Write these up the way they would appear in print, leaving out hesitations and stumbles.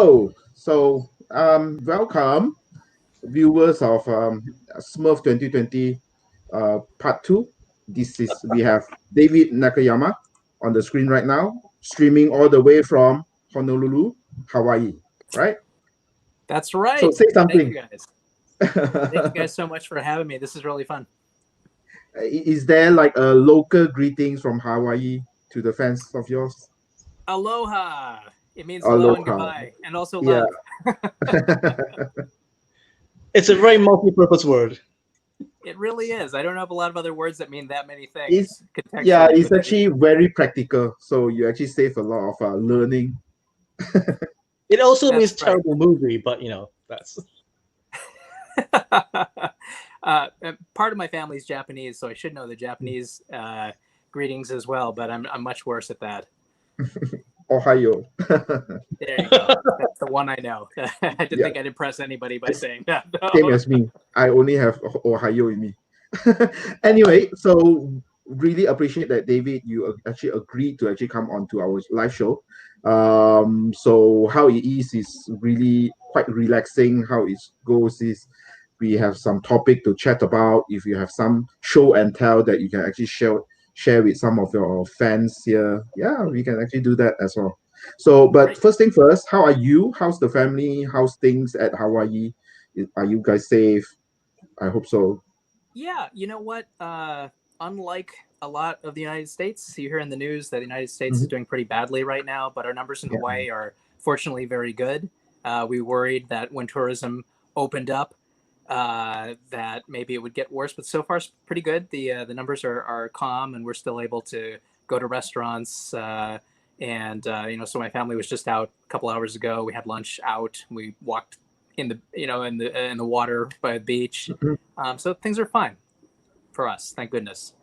Hello. Welcome, viewers of Smurf 2020 Part 2. We have David Nakayama on the screen right now, streaming all the way from Honolulu, Hawaii, right? That's right. So say something. Thank you guys. Thank you guys so much for having me. This is really fun. Is there like a local greetings from Hawaii to the fans of yours? Aloha. It means hello and goodbye, and also love. It's a very multi-purpose word. It really is. I don't have a lot of other words that mean that many things. It's actually very practical. So you actually save a lot of learning. It also means terrible movie, but that's. Part of my family is Japanese, so I should know the Japanese greetings as well. But I'm much worse at that. Ohio. There you go. That's the one I know. I didn't think I'd impress anybody by saying that. No. Same as me. I only have Ohio in me. Anyway, so really appreciate that, David, you actually agreed to actually come on to our live show. So how it is really quite relaxing. How it goes is we have some topic to chat about. If you have some show and tell that you can actually share with some of your fans here, we can actually do that as well. So, but first thing first, how are you? How's the family? How's things at Hawaii? Are you guys safe? I hope so. Yeah, you know what? Unlike a lot of the United States, you hear in the news that the United States is doing pretty badly right now, but our numbers in Hawaii are fortunately very good. We worried that when tourism opened up, that maybe it would get worse, but so far it's pretty good. The numbers are calm, and we're still able to go to restaurants. So my family was just out a couple hours ago. We had lunch out. We walked in the water by the beach. So things are fine for us, thank goodness.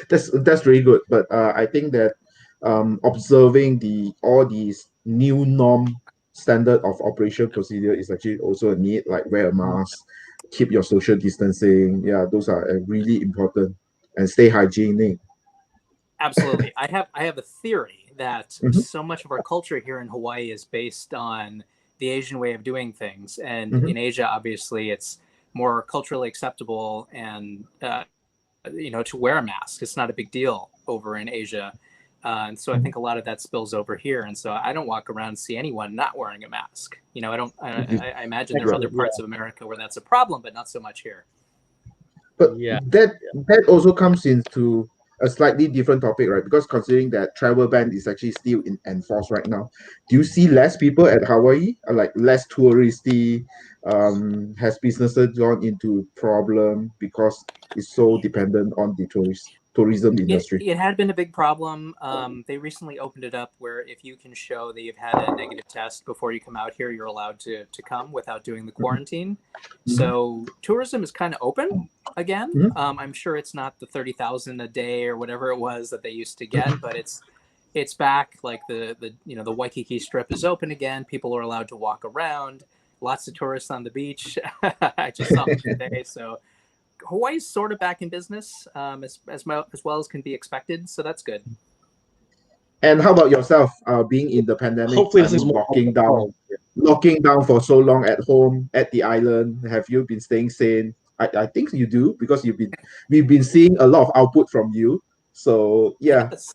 That's really good. But I think that observing all these new norm standard of operation procedure is actually also a need, like wear a mask, keep your social distancing. Those are really important, and stay hygienic. Absolutely. I have a theory that so much of our culture here in Hawaii is based on the Asian way of doing things, and in Asia obviously it's more culturally acceptable and to wear a mask. It's not a big deal over in Asia. And so I think a lot of that spills over here. And so I don't walk around and see anyone not wearing a mask. I imagine there are other parts of America where that's a problem, but not so much here. But that also comes into a slightly different topic, right? Because considering that travel ban is actually still enforced right now, do you see less people at Hawaii, like less touristy? Has businesses gone into problem because it's so dependent on the tourism industry? It had been a big problem. They recently opened it up where if you can show that you've had a negative test before you come out here, you're allowed to come without doing the quarantine. So tourism is kind of open again. I'm sure it's not the 30,000 a day or whatever it was that they used to get, but it's back. Like the Waikiki Strip is open again. People are allowed to walk around. Lots of tourists on the beach. I just saw them today. So Hawaii's sort of back in business as well as can be expected. So that's good. And how about yourself? Being in the pandemic, hopefully this is locking down for so long at home at the island. Have you been staying sane? I think you do, because we've been seeing a lot of output from you. So Yes.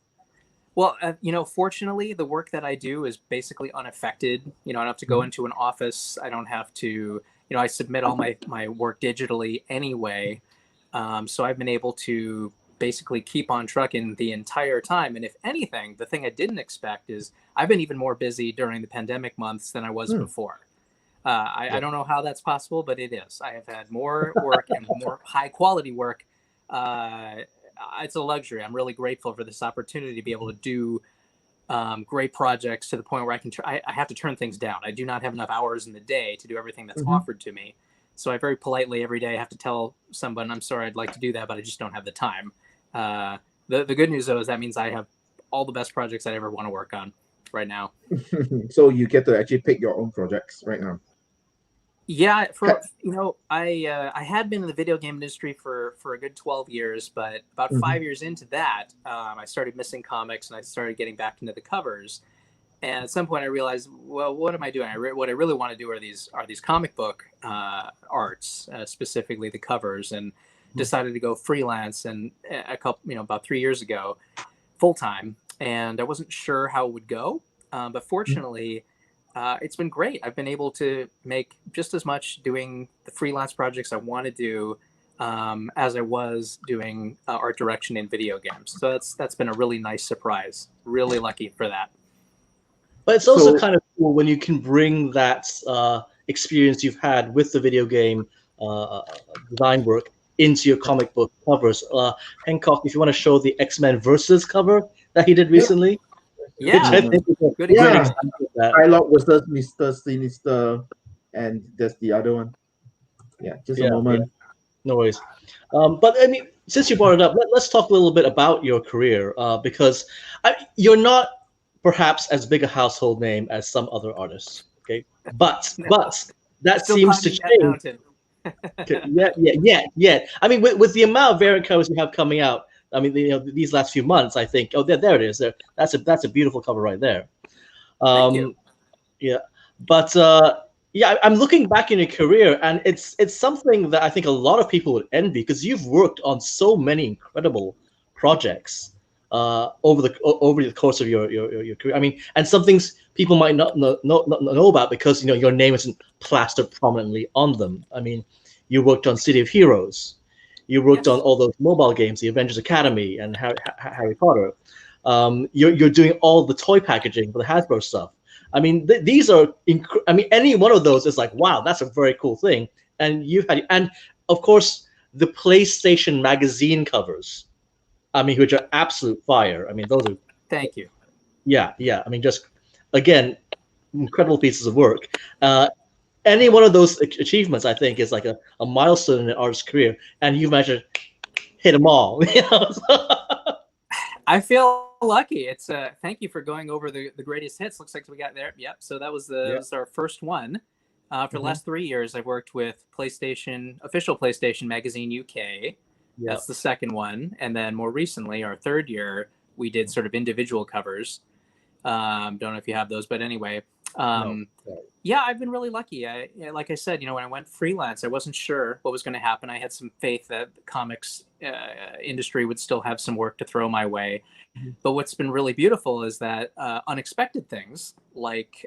Well, fortunately, the work that I do is basically unaffected. I don't have to go into an office. I don't have to, I submit all my work digitally anyway. So I've been able to basically keep on trucking the entire time. And if anything, the thing I didn't expect is I've been even more busy during the pandemic months than I was before. I don't know how that's possible, but it is. I have had more work and more high quality work. It's a luxury. I'm really grateful for this opportunity to be able to do great projects to the point where I have to turn things down. I do not have enough hours in the day to do everything that's offered to me. So I very politely every day have to tell someone, I'm sorry, I'd like to do that, but I just don't have the time. The good news though is that means I have all the best projects I ever want to work on right now. So you get to actually pick your own projects right now. Yeah, I had been in the video game industry for a good 12 years, but about 5 years into that, I started missing comics and I started getting back into the covers. And at some point, I realized, well, what am I doing? What I really want to do are these comic book arts, specifically the covers, and decided to go freelance. And about 3 years ago, full time. And I wasn't sure how it would go, but fortunately, it's been great. I've been able to make just as much doing the freelance projects I want to do as I was doing art direction in video games. So that's been a really nice surprise. Really lucky for that. But it's also kind of cool when you can bring that experience you've had with the video game design work into your comic book covers. Hancock, if you want to show the X-Men Versus cover that he did recently. Yeah. I think is a Good great example. example of that. Psylocke versus Mr. Sinister, and there's the other one. Yeah, just a moment. Yeah. No worries. But I mean, since you brought it up, let's talk a little bit about your career because you're not perhaps as big a household name as some other artists. Okay, but that Still seems to climbing that change. mountain. Yeah. I mean, with the amount of variant covers you have coming out, I mean, these last few months, I think. Oh, there it is. That's a beautiful cover right there. Thank you. Yeah, but I'm looking back in your career, and it's something that I think a lot of people would envy because you've worked on so many incredible projects over the course of your career. I mean, and some things people might not know about because your name isn't plastered prominently on them. I mean, you worked on City of Heroes. You worked on all those mobile games, the Avengers Academy and Harry Potter. You're doing all the toy packaging for the Hasbro stuff. I mean, these are. I mean, any one of those is like, wow, that's a very cool thing. And and of course, the PlayStation magazine covers. I mean, which are absolute fire. I mean, those are. Thank you. Yeah. I mean, just again, incredible pieces of work. Any one of those achievements, I think, is like a milestone in an artist's career, and you've managed to hit them all. I feel lucky. It's thank you for going over the greatest hits. Looks like we got there. Yep. So that was was our first one. For the last 3 years, I've worked with official PlayStation Magazine UK. That's the second one, and then more recently, our third year, we did sort of individual covers. Don't know if you have those, but anyway. Yeah, I've been really lucky. Like I said, when I went freelance, I wasn't sure what was going to happen. I had some faith that the comics industry would still have some work to throw my way. But what's been really beautiful is that unexpected things like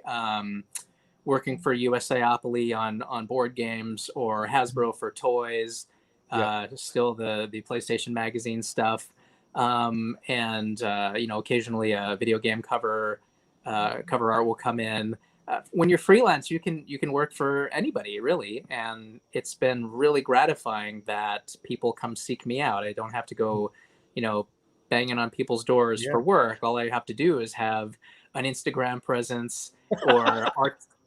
working for USAopoly on board games or Hasbro for toys, still the PlayStation Magazine stuff, and occasionally a video game cover art will come in. When you're freelance, you can work for anybody really, and it's been really gratifying that people come seek me out. I don't have to go, banging on people's doors for work. All I have to do is have an Instagram presence or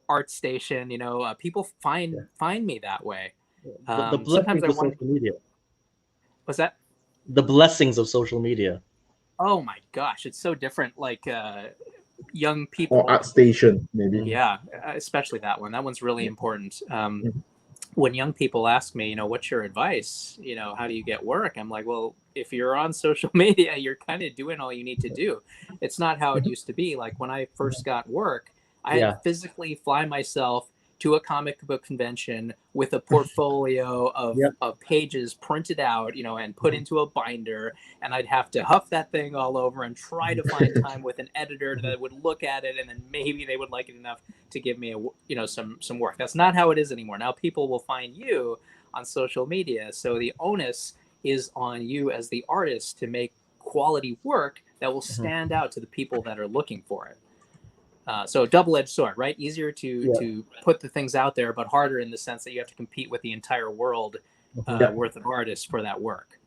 art station. People find me that way. The blessings of social media. What's that? The blessings of social media. Oh my gosh, it's so different. Like young people or ArtStation, maybe. Yeah, especially that one. That one's really important. When young people ask me, what's your advice? How do you get work? I'm like, well, if you're on social media, you're kind of doing all you need to do. It's not how it used to be. Like when I first got work, I had to physically fly myself to a comic book convention with a portfolio of pages printed out, and put into a binder, and I'd have to huff that thing all over and try to find time with an editor that would look at it, and then maybe they would like it enough to give me some work. That's not how it is anymore. Now people will find you on social media, so the onus is on you as the artist to make quality work that will stand out to the people that are looking for it. So double-edged sword, right? Easier to put the things out there, but harder in the sense that you have to compete with the entire world worth of artists for that work.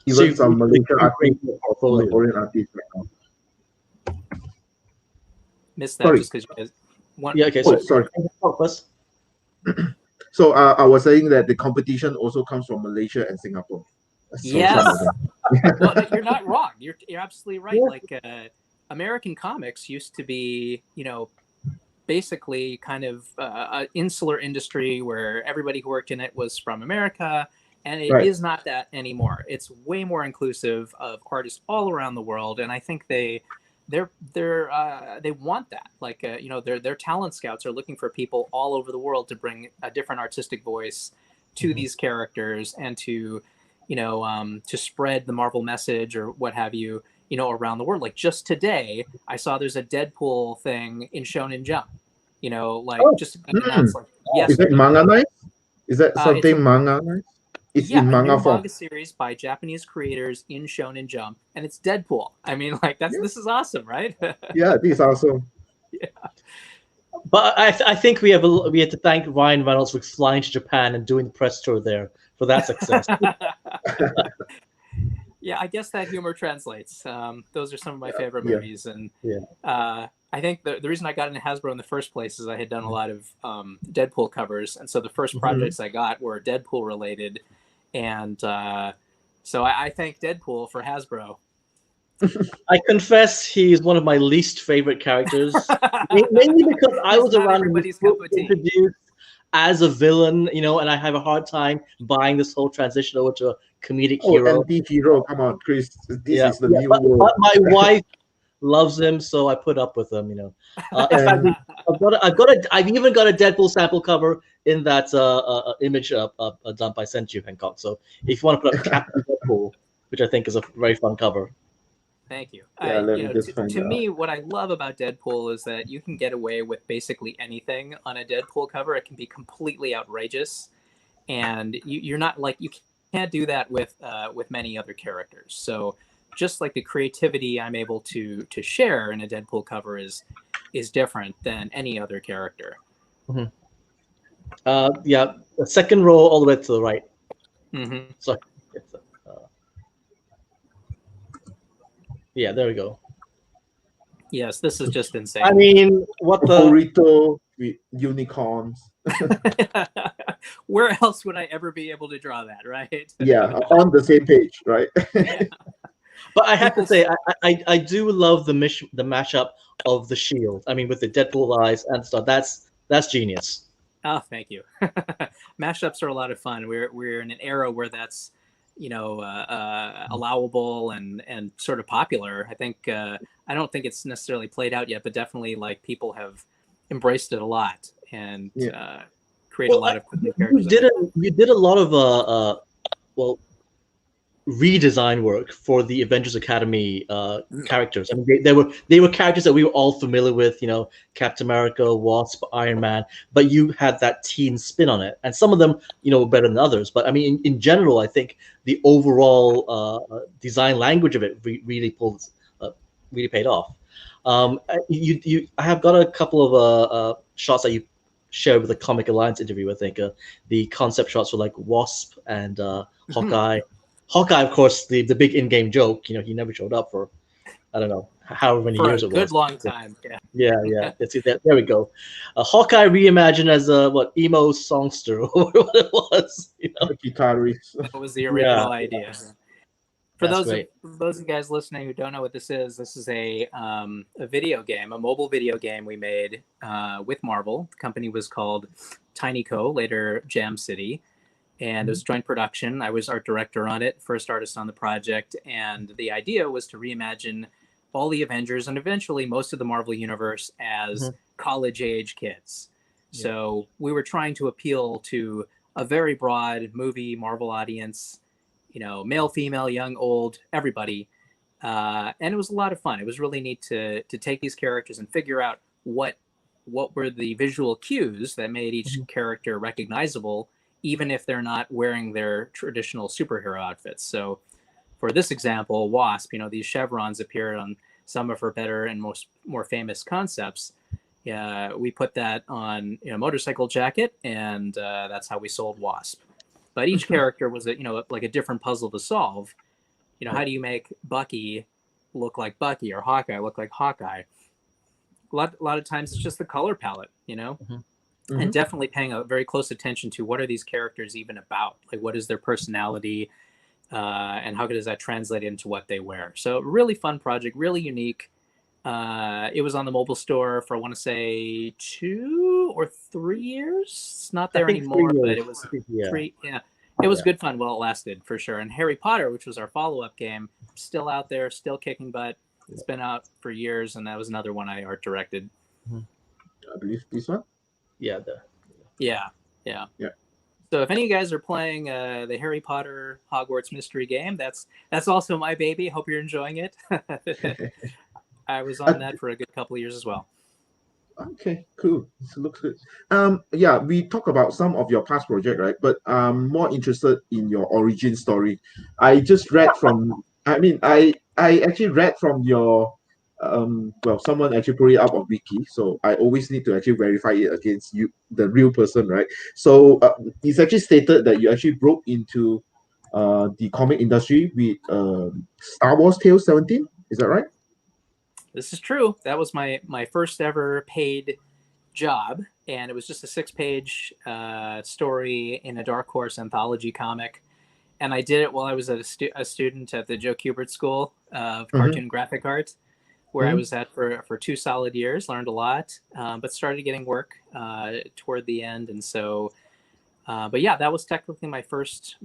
Even some Malaysian artists, Singaporean artists right now. Missed that just because you guys. Sorry. So I was saying that the competition also comes from Malaysia and Singapore. Yes. Well, you're not wrong. You're absolutely right. Like American comics used to be, basically kind of an insular industry where everybody who worked in it was from America, and it is not that anymore. It's way more inclusive of artists all around the world, and I think they they want that. Like their talent scouts are looking for people all over the world to bring a different artistic voice to these characters and to to spread the Marvel message or what have you, around the world. Like just today, I saw there's a Deadpool thing in Shonen Jump. Just announced like Is that yesterday. manga nice? Is that It's something manga nice? It's in a manga new form. manga series by Japanese creators in Shonen Jump, and it's Deadpool. I mean, like this is awesome, right? Yeah, this is awesome. Yeah. But I think we have to thank Ryan Reynolds for flying to Japan and doing the press tour there for that success. Yeah, I guess that humor translates. Those are some of my favorite movies, and I think the reason I got into Hasbro in the first place is I had done a lot of Deadpool covers, and so the first projects I got were Deadpool related, and so I thank Deadpool for Hasbro. I confess he is one of my least favorite characters, mainly because I was around and was introduced as a villain, and I have a hard time buying this whole transition over to a comedic hero. Anti-hero, come on, Chris. This is the new world. But my wife loves him, so I put up with him. I've even got a Deadpool sample cover in that image dump I sent you, Hancock. So if you want to put up Captain Deadpool, which I think is a very fun cover. Thank you. Yeah, to me, what I love about Deadpool is that you can get away with basically anything on a Deadpool cover. It can be completely outrageous, and you're not like you can't do that with many other characters. So just like the creativity I'm able to share in a Deadpool cover is different than any other character. The second row all the way to the right. Sorry. Yeah, there we go. Yes, this is just insane. I mean, what the burrito with unicorns. Where else would I ever be able to draw that, right? Yeah, on the same page, right? Yeah. But I have to say, I do love the mashup of the shield. I mean, with the Deadpool eyes and stuff. That's genius. Oh, thank you. Mashups are a lot of fun. We're in an era where that's allowable and sort of popular. I think I don't think it's necessarily played out yet, but definitely like people have embraced it a lot and created a lot of new characters. You did a lot of redesign work for the Avengers Academy characters. I mean, they were characters that we were all familiar with, Captain America, Wasp, Iron Man, but you had that teen spin on it, and some of them, were better than others. But I mean, in general, I think the overall design language of it really paid off. I have got a couple of shots that you shared with the Comic Alliance interview. I think the concept shots were like Wasp and Hawkeye. Hawkeye, of course, the big in-game joke. He never showed up for, I don't know, however many years it was. Good long time. Yeah. There we go. Hawkeye reimagined as a emo songster, or what it was. Guitarist. That was the original idea. For those of you guys listening who don't know what this is a video game, a mobile video game we made with Marvel. The company was called TinyCo, later Jam City. And it was joint production. I was art director on it, first artist on the project. And the idea was to reimagine all the Avengers and eventually most of the Marvel universe as college-age kids. Yeah. So we were trying to appeal to a very broad movie Marvel audience, male, female, young, old, everybody. And it was a lot of fun. It was really neat to take these characters and figure out what were the visual cues that made each character recognizable, even if they're not wearing their traditional superhero outfits. So for this example, Wasp, these chevrons appeared on some of her better and more famous concepts. We put that on a motorcycle jacket, and that's how we sold Wasp. But each character was like a different puzzle to solve. How do you make Bucky look like Bucky or Hawkeye look like Hawkeye? A lot of times it's just the color palette, and definitely paying a very close attention to what are these characters even about? Like, what is their personality, and how does that translate into what they wear? So really fun project, really unique. It was on the mobile store for, I want to say, 2 or 3 years. It's not there anymore, but it was 3. Yeah, it was good fun while it lasted, for sure. And Harry Potter, which was our follow-up game, still out there, still kicking butt. It's been out for years, and that was another one I art directed. I believe this one. Yeah. Yeah. So if any of you guys are playing the Harry Potter Hogwarts mystery game, that's also my baby. Hope you're enjoying it. I was on that for a good couple of years as well. Okay, cool. This looks good. Yeah, we talk about some of your past project, right? But I'm more interested in your origin story. I just read from. I mean, I actually read from your. Well, someone actually put it up on Wiki, so I always need to actually verify it against you, the real person, right? So it's actually stated that you actually broke into the comic industry with Star Wars Tales 17. Is that right? This is true. That was my first ever paid job, and it was just a 6-page story in a Dark Horse anthology comic. And I did it while I was a student at the Joe Kubert School of Cartoon Graphic Arts, where I was at for 2 solid years. Learned a lot, but started getting work toward the end. And so, but yeah, that was technically my first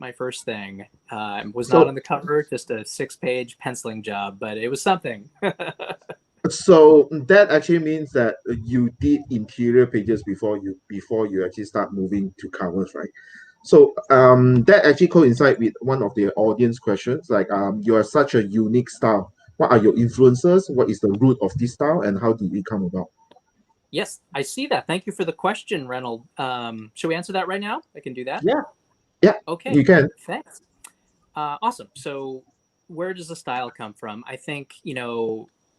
thing. Was not on the cover, just a 6-page penciling job, but it was something. So that actually means that you did interior pages before you actually start moving to covers, right? So that actually coincides with one of the audience questions. Like you are such a unique style. What are your influences? What is the root of this style, and how did it come about? Yes, I see that. Thank you for the question, Reynold. Should we answer that right now? I can do that. Yeah. Okay. You can. Thanks. Awesome. So where does the style come from? I think,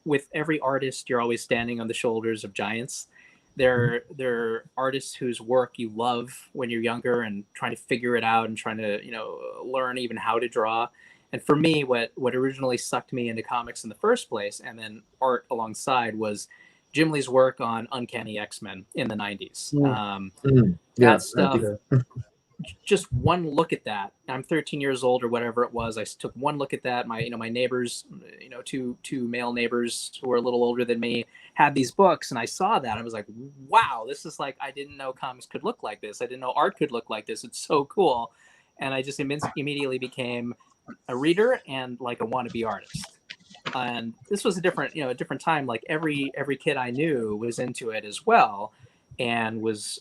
with every artist, you're always standing on the shoulders of giants. There are artists whose work you love when you're younger and trying to figure it out and trying to, learn even how to draw. And for me, what originally sucked me into comics in the first place, and then art alongside, was Jim Lee's work on Uncanny X-Men in the 90s. That stuff, just one look at that. I'm 13 years old or whatever it was. I took one look at that. My neighbors, two male neighbors who were a little older than me, had these books, and I saw that. I was like, wow, this is like, I didn't know comics could look like this. I didn't know art could look like this. It's so cool. And I just immediately became a reader and like a wannabe artist. And this was a different time. Like every kid I knew was into it as well, and was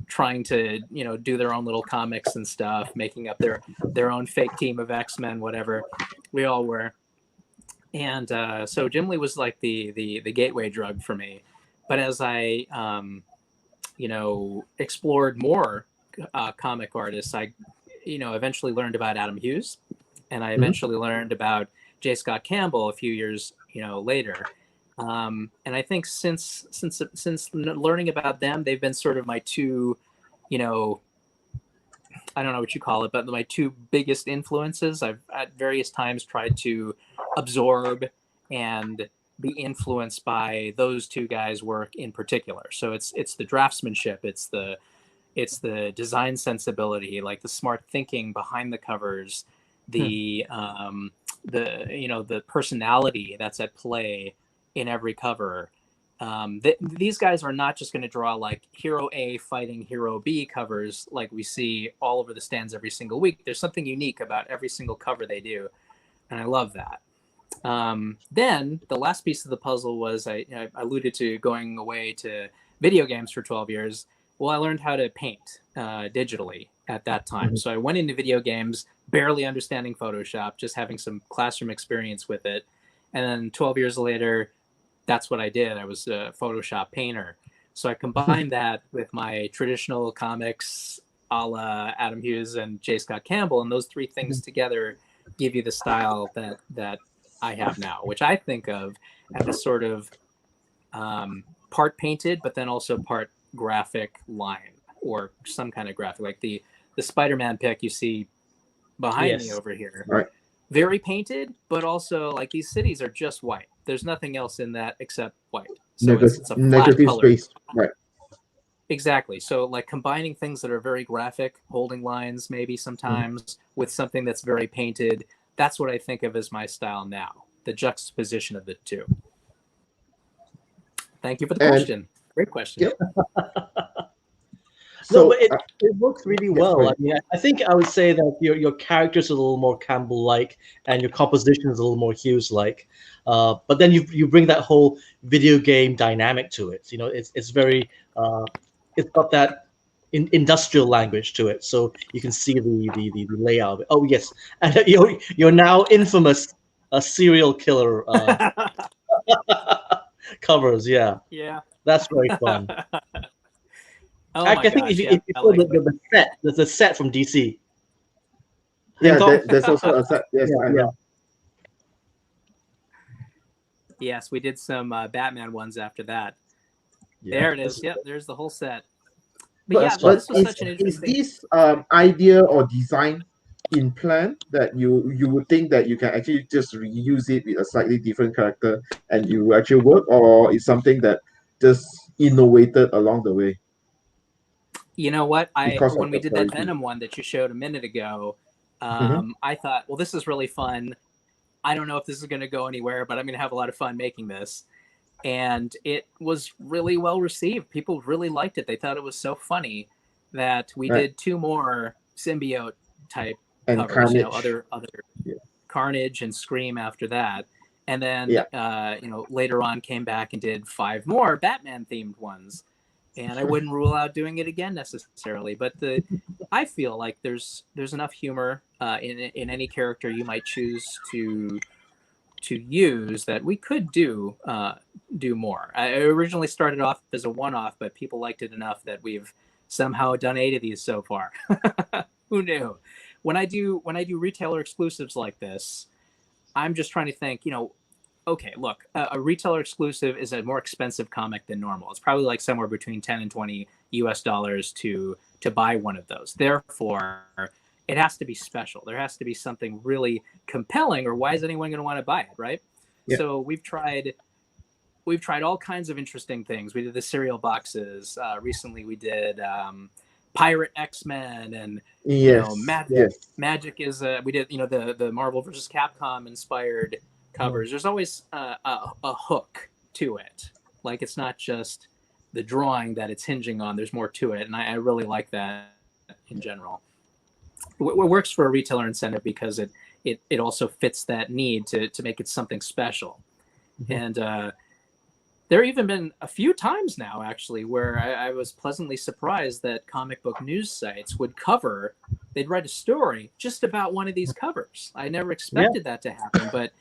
trying to do their own little comics and stuff, making up their own fake team of X-Men, whatever. We all were. And so Jim Lee was like the gateway drug for me. But as I explored more comic artists, I eventually learned about Adam Hughes, and I eventually learned about J. Scott Campbell a few years later. And I think since learning about them, they've been sort of my two, I don't know what you call it, but my two biggest influences. I've at various times tried to absorb and be influenced by those two guys' work in particular. So it's the draftsmanship, it's the design sensibility, like the smart thinking behind the covers, the personality that's at play in every cover. These guys are not just going to draw like hero A fighting hero B covers like we see all over the stands every single week. There's something unique about every single cover they do, and I love that. Then the last piece of the puzzle was I alluded to going away to video games for 12 years. Well, I learned how to paint digitally at that time. So I went into video games barely understanding Photoshop, just having some classroom experience with it. And then 12 years later, that's what I did. I was a Photoshop painter. So I combined that with my traditional comics a la Adam Hughes and J. Scott Campbell. And those three things together give you the style that I have now, which I think of as a sort of part painted, but then also part graphic line or some kind of graphic, like the Spider-Man pic you see behind me over here. Right. Very painted, but also like these cities are just white. There's nothing else in that except white. So it's a flat negative color. space. Right. Exactly. So like combining things that are very graphic, holding lines maybe sometimes with something that's very painted. That's what I think of as my style now. The juxtaposition of the two. Thank you for the question. Great question. Yep. So but it works really well. right. I mean, I think I would say that your characters are a little more Campbell-like, and your composition is a little more Hughes-like. But then you bring that whole video game dynamic to it. You know, it's very it's got that industrial language to it, so you can see the layout of it. Oh yes, and you're now infamous serial killer covers. Yeah, Yeah. that's very fun. Oh I my think gosh, if yeah, you I saw like that. the set, there's a set from DC. Yeah, Tom? there's also a set. Yes, Yeah, I know. Yes, we did some Batman ones after that. Yeah. There it is. Yep, there's the whole set. But But, yeah, but this was such an is interesting. this idea or design in plan that you would think that you can actually just reuse it with a slightly different character and you actually work, or is something that just innovated along the way You know what? because of When we the did that quality? Venom one that you showed a minute ago, Mhm. I thought, well, this is really fun. I don't know if this is going to go anywhere, but I'm going to have a lot of fun making this. And it was really well received. People really liked it. They thought it was so funny that we Right. did 2 more symbiote type And covers. You know, Carnage. other Yeah. Carnage and Scream after that. And then Yeah. you know, later on came back and did 5 more Batman themed ones. And I wouldn't rule out doing it again necessarily, but I feel like there's enough humor in any character you might choose to use that we could do more. I originally started off as a one-off, but people liked it enough that we've somehow done 8 of these so far. Who knew? When I do retailer exclusives like this, I'm just trying to think, you know, okay, look, a retailer exclusive is a more expensive comic than normal. It's probably like somewhere between 10 and 20 US dollars to buy one of those. Therefore, it has to be special. There has to be something really compelling, or why is anyone going to want to buy it, right? Yeah. So we've tried all kinds of interesting things. We did the cereal boxes. Recently we did Pirate X-Men, and you know, Magic is we did, you know, the Marvel versus Capcom inspired covers. There's always a hook to it. Like, it's not just the drawing that it's hinging on. There's more to it, and I really like that in general. It works for a retailer incentive because it also fits that need to make it something special. Mm-hmm. And there have even been a few times now, actually, where I was pleasantly surprised that comic book news sites would cover, they'd write a story just about one of these covers. I never expected that to happen, but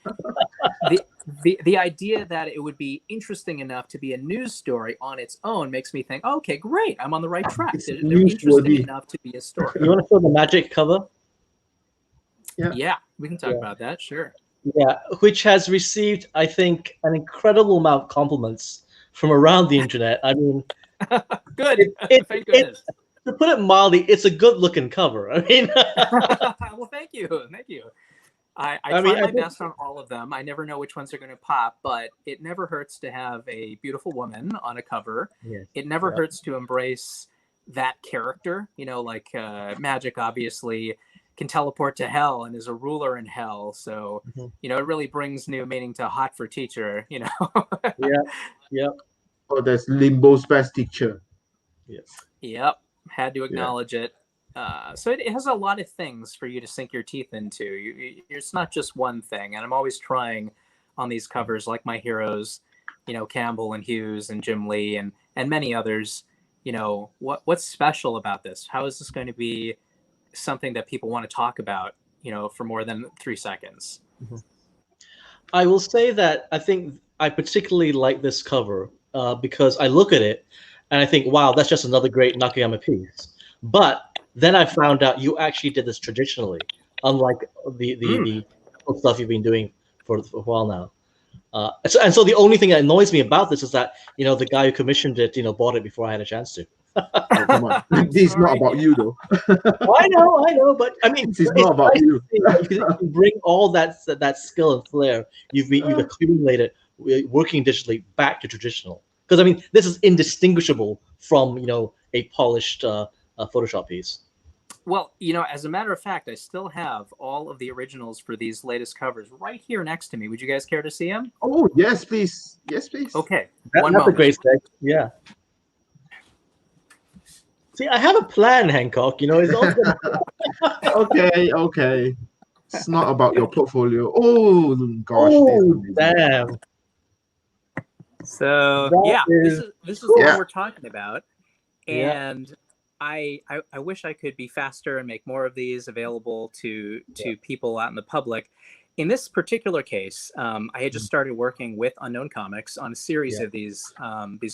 the idea that it would be interesting enough to be a news story on its own makes me think, okay, great, I'm on the right track. They're interesting enough to be a story. You want to show the Magic cover? Yeah, we can talk about that, sure. Yeah, which has received, I think, an incredible amount of compliments from around the internet. I mean, good. Thank goodness. To put it mildly, it's a good-looking cover. I mean, well, thank you. I try my best on all of them. I never know which ones are going to pop, but it never hurts to have a beautiful woman on a cover. Yes. It never hurts to embrace that character. You know, like Magic, obviously, can teleport to hell and is a ruler in hell. So, you know, it really brings new meaning to Hot for Teacher, you know. Yeah. Oh, there's Limbo's best teacher. Yes. Yep. Had to acknowledge it. So it has a lot of things for you to sink your teeth into. It's not just one thing. And I'm always trying on these covers, like my heroes, you know, Campbell and Hughes and Jim Lee and many others, you know, what's special about this? How is this going to be something that people want to talk about, you know, for more than 3 seconds? I will say that I think I particularly like this cover because I look at it and I think, wow, that's just another great Nakayama piece. But then I found out you actually did this traditionally, unlike the stuff you've been doing for a while now. So the only thing that annoys me about this is that, you know, the guy who commissioned it, you know, bought it before I had a chance to. Oh, come on. This is not about you, though. I know, but I mean, it's not about nice you. You can bring all that skill and flair you've accumulated working digitally back to traditional. Because I mean, this is indistinguishable from, you know, a polished Photoshop piece. Well, you know, as a matter of fact, I still have all of the originals for these latest covers right here next to me. Would you guys care to see them? Oh, yes, please. Yes, please. Okay. That's a great thing. Yeah. See, I have a plan, Hancock. It's all gonna... Okay. It's not about your portfolio. Oh gosh, this is Oh, amazing. damn. So That yeah, is this is the Yeah. one we're talking about, Yeah. and I wish I could be faster and make more of these available to people out in the public. In this particular case, I had just started working with Unknown Comics on a series of these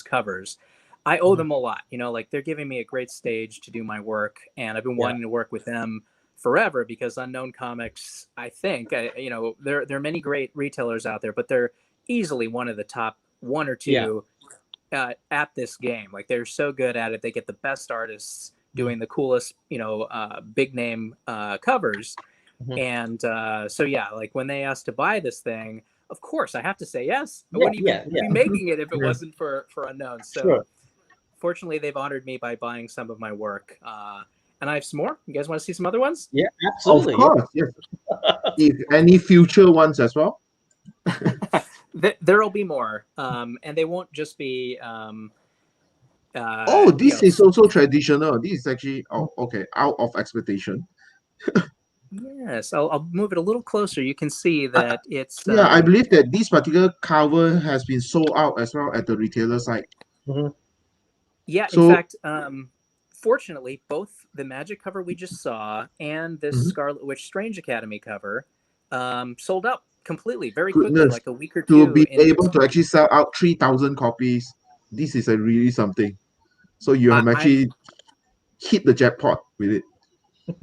covers. I owe them a lot, like they're giving me a great stage to do my work, and I've been wanting to work with them forever because Unknown Comics, I think, there are many great retailers out there, but they're easily one of the top one or two at this game. Like they're so good at it. They get the best artists doing the coolest, big name covers. And so yeah, like when they asked to buy this thing, of course I have to say yes. I wouldn't even be making it if it wasn't for Unknown. So fortunately, they've honored me by buying some of my work. And I have some more. You guys want to see some other ones? Yeah, absolutely. Of course, yes. If any future ones as well. There'll be more, and they won't just be. This is also traditional. This is actually okay, out of expectation. Yes, I'll move it a little closer. You can see that it's. I believe that this particular cover has been sold out as well at the retailer side. Yeah, in fact, fortunately, both the Magic cover we just saw and this Scarlet Witch Strange Academy cover sold out completely, very quickly, like a week or two. To be able to actually sell out 3,000 copies, this is a really something. So you have actually hit the jackpot with it.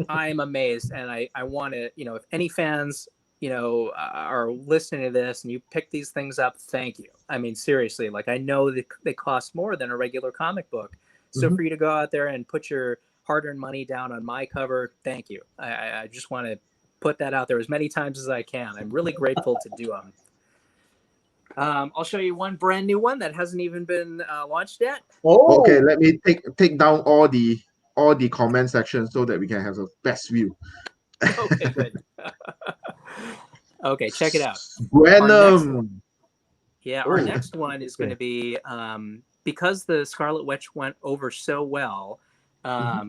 I'm amazed, and I want to, if any fans, are listening to this and you pick these things up, thank you. I mean, seriously, like I know they cost more than a regular comic book. So for you to go out there and put your hard-earned money down on my cover, thank you. I just want to put that out there as many times as I can. I'm really grateful to do them. I'll show you one brand new one that hasn't even been launched yet. Okay, let me take down all the comment sections so that we can have the best view. Okay, good. Okay, check it out. Venom. Our next one is going to be because the Scarlet Witch went over so well.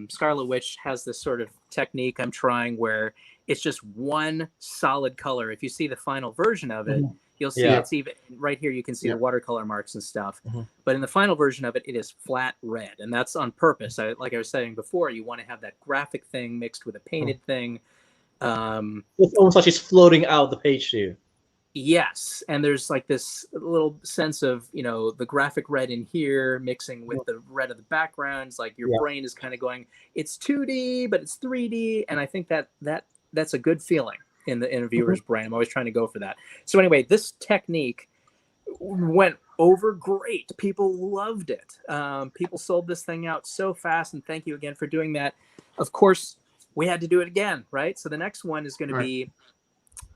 Scarlet Witch has this sort of technique I'm trying where it's just one solid color. If you see the final version of it, you'll see it's even right here. You can see the watercolor marks and stuff. But in the final version of it, it is flat red, and that's on purpose. Like I was saying before, you want to have that graphic thing mixed with a painted thing. It's almost like she's floating out the page to you. Yes, and there's like this little sense of the graphic red in here mixing with the red of the backgrounds. Like your brain is kind of going, it's 2D, but it's 3D, and I think that's a good feeling in the viewer's brain. I'm always trying to go for that. So anyway, this technique went over great. People loved it. People sold this thing out so fast, and thank you again for doing that. Of course, we had to do it again, right? So the next one is going to be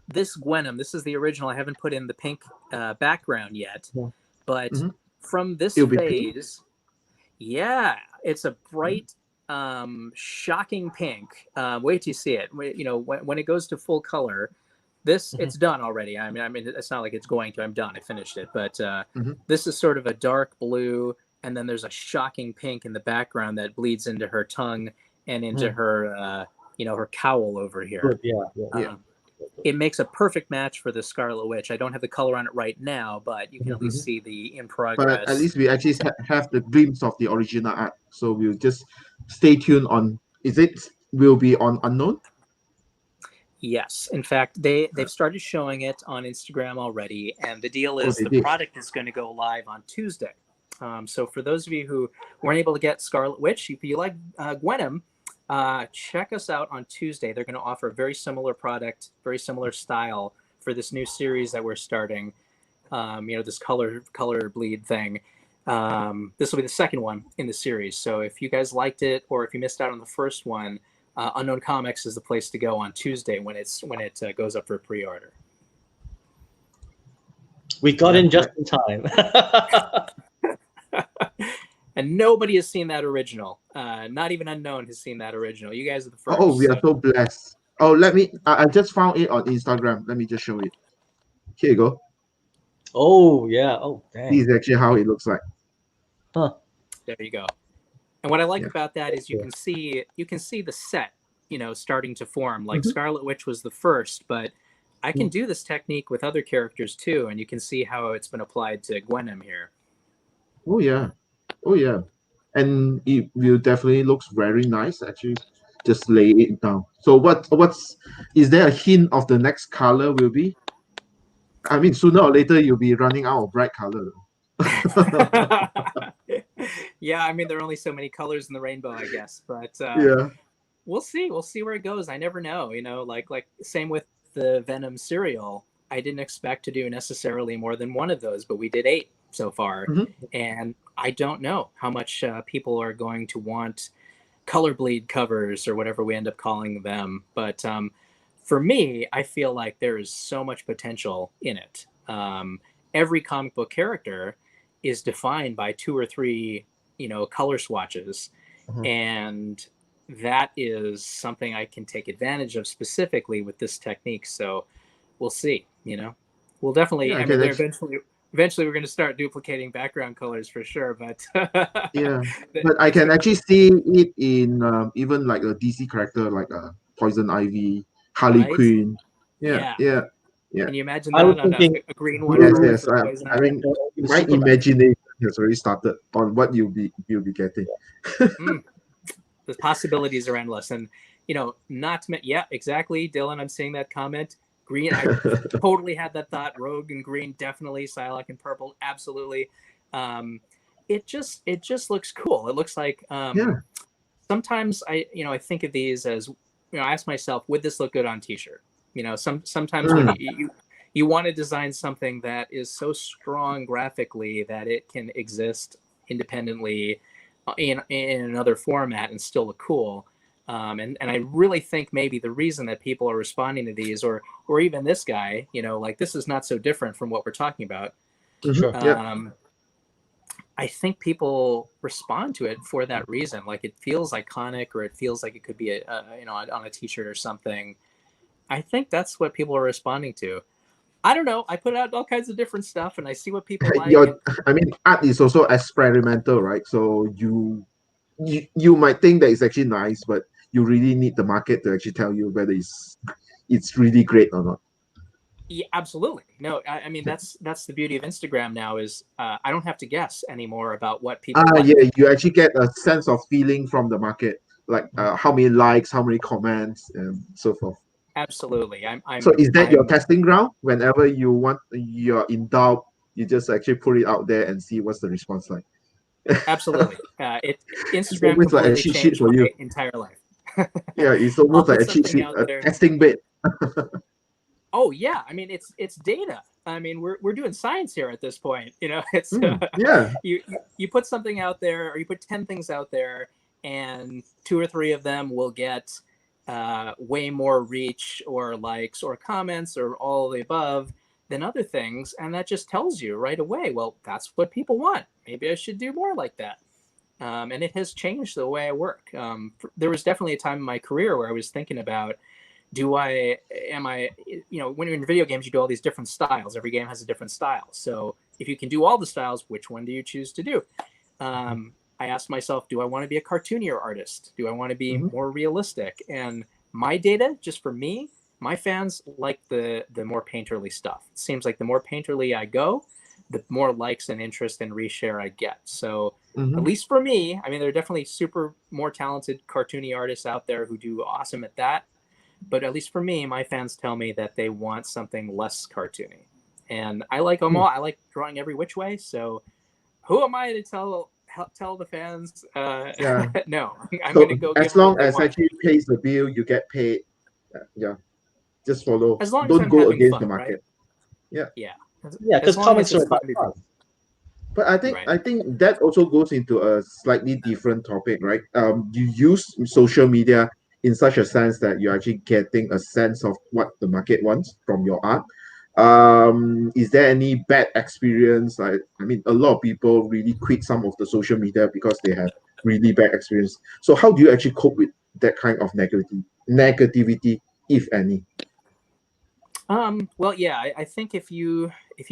this Gwenom. This is the original. I haven't put in the pink background yet, but from this phase, it's a bright, shocking pink. Wait till you see it. When it goes to full color, it's done already. I mean, it's not like it's going to. I'm done. I finished it. But this is sort of a dark blue, and then there's a shocking pink in the background that bleeds into her tongue and into her, her cowl over here. It makes a perfect match for the Scarlet Witch. I don't have the color on it right now, but you can at least see the in progress. But at least we actually have the glimpse of the original art. So we'll just stay tuned on. Will be on Unknown? Yes. In fact, they've started showing it on Instagram already. And the deal is product is going to go live on Tuesday. So for those of you who weren't able to get Scarlet Witch, if you like Gwenom, check us out on Tuesday. They're going to offer a very similar product, very similar style for this new series that we're starting. This color bleed thing. This will be the second one in the series. So if you guys liked it, or if you missed out on the first one, Unknown Comics is the place to go on Tuesday when it goes up for pre-order. We got in just in time. And nobody has seen that original. Not even Unknown has seen that original. You guys are the first. Oh, we are so blessed. Oh, I just found it on Instagram. Let me just show it. Here you go. Oh, yeah. Oh, dang. This is actually how it looks like. Huh. There you go. And what I like Yeah. about that is you can see the set, starting to form. Like Mhm. Scarlet Witch was the first, but I can do this technique with other characters too, and you can see how it's been applied to Gwenem here. Oh yeah, oh yeah, and it will definitely looks very nice. Actually, just lay it down. So what's is there a hint of the next color will be? I mean, sooner or later you'll be running out of bright color. Yeah, I mean, there are only so many colors in the rainbow, I guess, but Yeah. we'll see. We'll see where it goes. I never know. Like same with the Venom cereal. I didn't expect to do necessarily more than one of those, but we did 8 so far, Mhm. and I don't know how much people are going to want color bleed covers or whatever we end up calling them. But for me, I feel like there is so much potential in it. Every comic book character is defined by 2 or 3, color swatches, Mhm. and that is something I can take advantage of specifically with this technique. So we'll see. We'll definitely. Yeah, I I mean, can there actually. eventually we're going to start duplicating background colors for sure. But Yeah, but I it's can going to actually see it in even like a DC character like Poison Ivy, Harley right. Quinn. Yeah, Yeah. yeah, yeah. Can you imagine I was that on thinking a green one Yes, blue for yes. for Poison I Ivy? mean, with my Superman. imagination has already started on what you'll be getting. Mm, the possibilities are endless, and not to yeah, exactly, Dylan. I'm seeing that comment. Green, I totally had that thought. Rogue and green, definitely. Psylocke and purple, absolutely. It just looks cool. It looks like Yeah. sometimes I think of these as I ask myself, would this look good on T-shirt? Sometimes when Mm, you want to design something that is so strong graphically that it can exist independently in another format and still look cool. And I really think maybe the reason that people are responding to these, or even this guy, like this is not so different from what we're talking about. Sure. yeah. I think people respond to it for that reason. Like it feels iconic, or it feels like it could be on a T-shirt or something. I think that's what people are responding to. I don't know. I put out all kinds of different stuff, and I see what people like. And I mean, art is also experimental, right? So you might think that it's actually nice, but you really need the market to actually tell you whether it's really great or not. yeah, absolutely. No, I mean Yeah. that's the beauty of Instagram now is I don't have to guess anymore about what people like. Yeah, you actually get a sense of feeling from the market, like how many likes, how many comments, and so forth. Absolutely. So is that your I'm testing ground? Whenever you're in doubt, you just actually put it out there and see what's the response like. absolutely. It's Instagram almost like a completely cheat sheet changed for my you. entire life. Yeah, it's I'll almost like put a cheat something sheet, out a there. testing bed. Oh yeah, I mean it's data. I mean we're doing science here at this point. It's Yeah. you put something out there, or you put 10 things out there, and 2 or 3 of them will get way more reach or likes or comments or all of the above than other things, and that just tells you right away. Well, that's what people want. Maybe I should do more like that. And it has changed the way I work. There was definitely a time in my career where I was thinking about am I, when you're in video games, you do all these different styles. Every game has a different style. So if you can do all the styles, which one do you choose to do? I asked myself, do I want to be a cartoonier artist? Do I want to be Mhm. more realistic? And my data, just for me, my fans like the more painterly stuff. It seems like the more painterly I go, the more likes and interest and reshare I get. So at Mhm. least for me, I mean, there are definitely super more talented cartoony artists out there who do awesome at that. But at least for me, my fans tell me that they want something less cartoony, and I like them all. I like drawing every which way. So who am I to tell the fans? Yeah. No, I'm So going to go give as them what long they as want. actually pays the bill, you get paid. Yeah. Just follow. As long as Don't I'm go having against fun, the right? market. Yeah. Yeah. Yeah, As because long as comments are it's fun about to fun. do. But I think Right. I think that also goes into a slightly different topic, right? You use social media in such a sense that you're actually getting a sense of what the market wants from your art. Is there any bad experience? I mean, a lot of people really quit some of the social media because they have really bad experience. So how do you actually cope with that kind of negativity, if any? Well, yeah, I think if you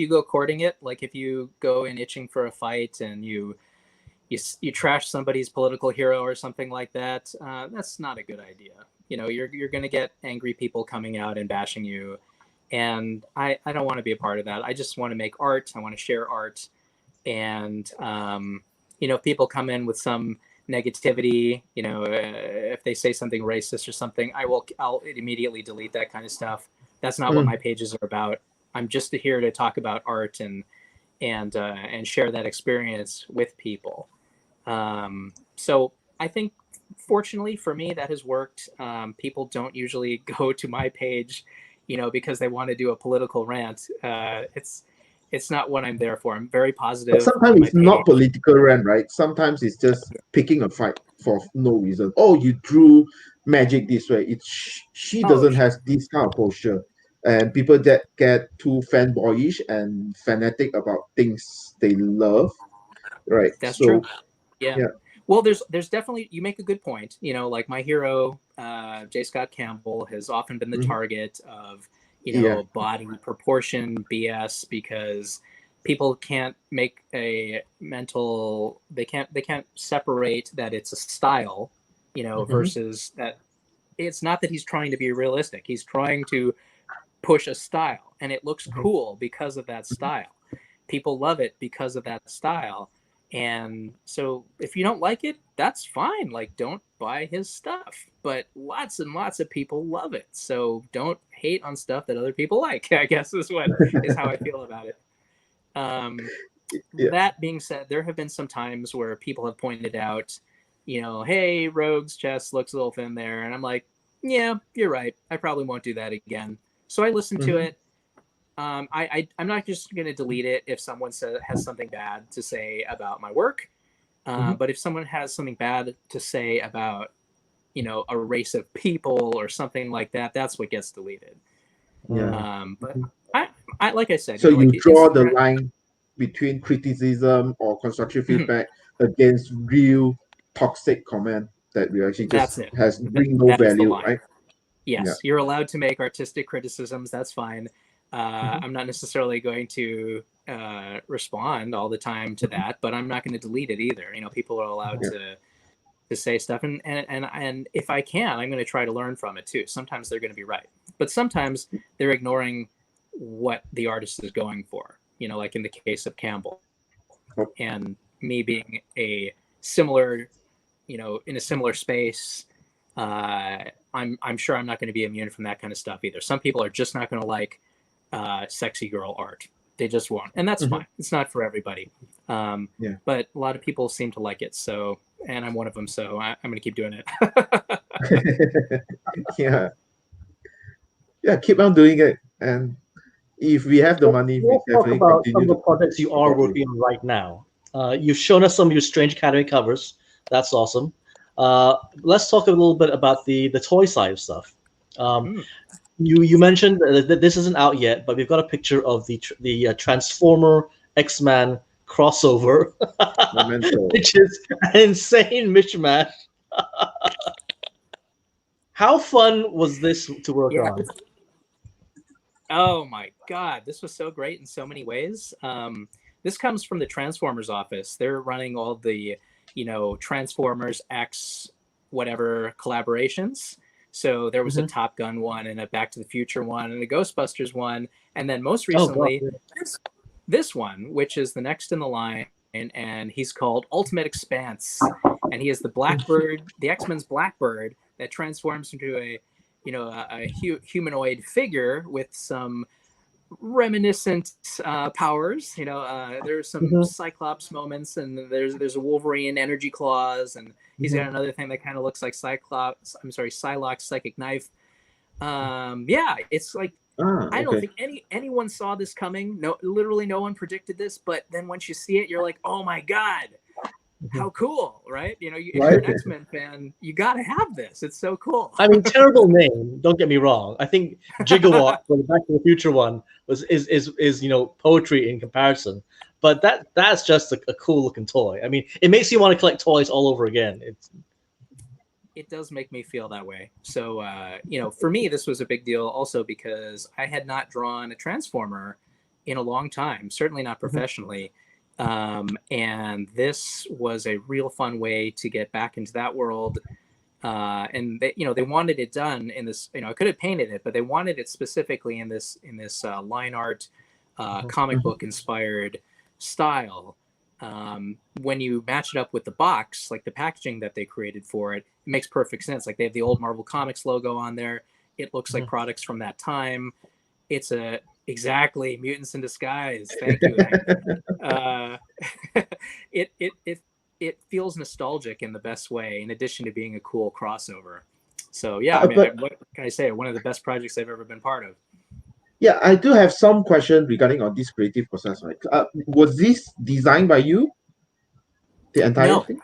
go courting it, like if you go in itching for a fight and you you trash somebody's political hero or something like that, that's not a good idea. You're going to get angry people coming out and bashing you. And I don't want to be a part of that. I just want to make art. I want to share art. And, if people come in with some negativity, if they say something racist or something, I'll immediately delete that kind of stuff. That's not what my pages are about. I'm just here to talk about art and share that experience with people. So I think, fortunately for me, that has worked. People don't usually go to my page, because they want to do a political rant. It's not what I'm there for. I'm very positive. But sometimes it's not political rant, right? Sometimes it's just picking a fight for no reason. Oh, you drew magic this way. She doesn't have this kind of posture. And people that get too fanboyish and fanatic about things they love, right? That's true. Yeah. Well, there's definitely, you make a good point. Like my hero, J. Scott Campbell, has often been the target of, body proportion BS, because people can't make a mental, they can't separate that it's a style, versus that it's not that he's trying to be realistic. He's trying to push a style, and it looks cool because of that style. People love it because of that style. And so if you don't like it, that's fine. Like, don't buy his stuff. But lots and lots of people love it. So don't hate on stuff that other people like, I guess is how I feel about it. That being said, there have been some times where people have pointed out, hey, Rogue's chest looks a little thin there. And I'm like, yeah, you're right. I probably won't do that again. So I listen to it. I'm not just going to delete it if someone has something bad to say about my work. But if someone has something bad to say about, a race of people or something like that, that's what gets deleted. Yeah. But I like I said, so you draw Instagram, the line between criticism or constructive feedback against real toxic comment that we actually just bring no value, right? Yes, you're allowed to make artistic criticisms. That's fine. I'm not necessarily going to respond all the time to that, but I'm not going to delete it either. People are allowed to say stuff, and if I can, I'm going to try to learn from it too. Sometimes they're going to be right, but sometimes they're ignoring what the artist is going for. Like in the case of Campbell, and me being a similar, in a similar space. I'm sure I'm not going to be immune from that kind of stuff either. Some people are just not going to like sexy girl art. They just won't, and that's fine. It's not for everybody. But a lot of people seem to like it. So, and I'm one of them. So I'm going to keep doing it. Yeah. Keep on doing it, and if we have the money, we talk definitely about continue some of the projects you are working on right now. You've shown us some of your Strange Academy covers. That's awesome. Let's talk a little bit about the toy side of stuff. You mentioned that this isn't out yet, but we've got a picture of the Transformer X-Man crossover, which is an insane mishmash. How fun was this to work on? Oh my God, this was so great in so many ways. This comes from the Transformers office. They're running all the Transformers X whatever collaborations. So there was a Top Gun one and a Back to the Future one and a Ghostbusters one. And then most recently, this one, which is the next in the line, and he's called Ultimate Expanse. And he is the Blackbird, the X-Men's Blackbird that transforms into a humanoid figure with some reminiscent powers. There's some Cyclops moments, and there's a Wolverine energy claws, and he's got another thing that kind of looks like Psylocke's psychic knife. It's like I don't think anyone saw this coming. No, literally no one predicted this. But then once you see it, you're like, oh my God, how cool, right? If you're an X-Men fan, you got to have this. It's so cool. I mean, terrible name. Don't get me wrong. I think Gigawatt for the Back to the Future one is poetry in comparison. But that's just a cool looking toy. I mean, it makes you want to collect toys all over again. It does make me feel that way. So for me, this was a big deal also because I had not drawn a Transformer in a long time. Certainly not professionally. And this was a real fun way to get back into that world. And they, they wanted it done in this, I could have painted it, but they wanted it specifically in this line art, comic book inspired style. When you match it up with the box, like the packaging that they created for it, it makes perfect sense. Like they have the old Marvel Comics logo on there. It looks like products from that time. It's exactly Mutants in Disguise. Thank you. It feels nostalgic in the best way, in addition to being a cool crossover. So yeah, what can I say? One of the best projects I've ever been part of. Yeah, I do have some questions regarding on this creative process, right? Was this designed by you? The entire thing?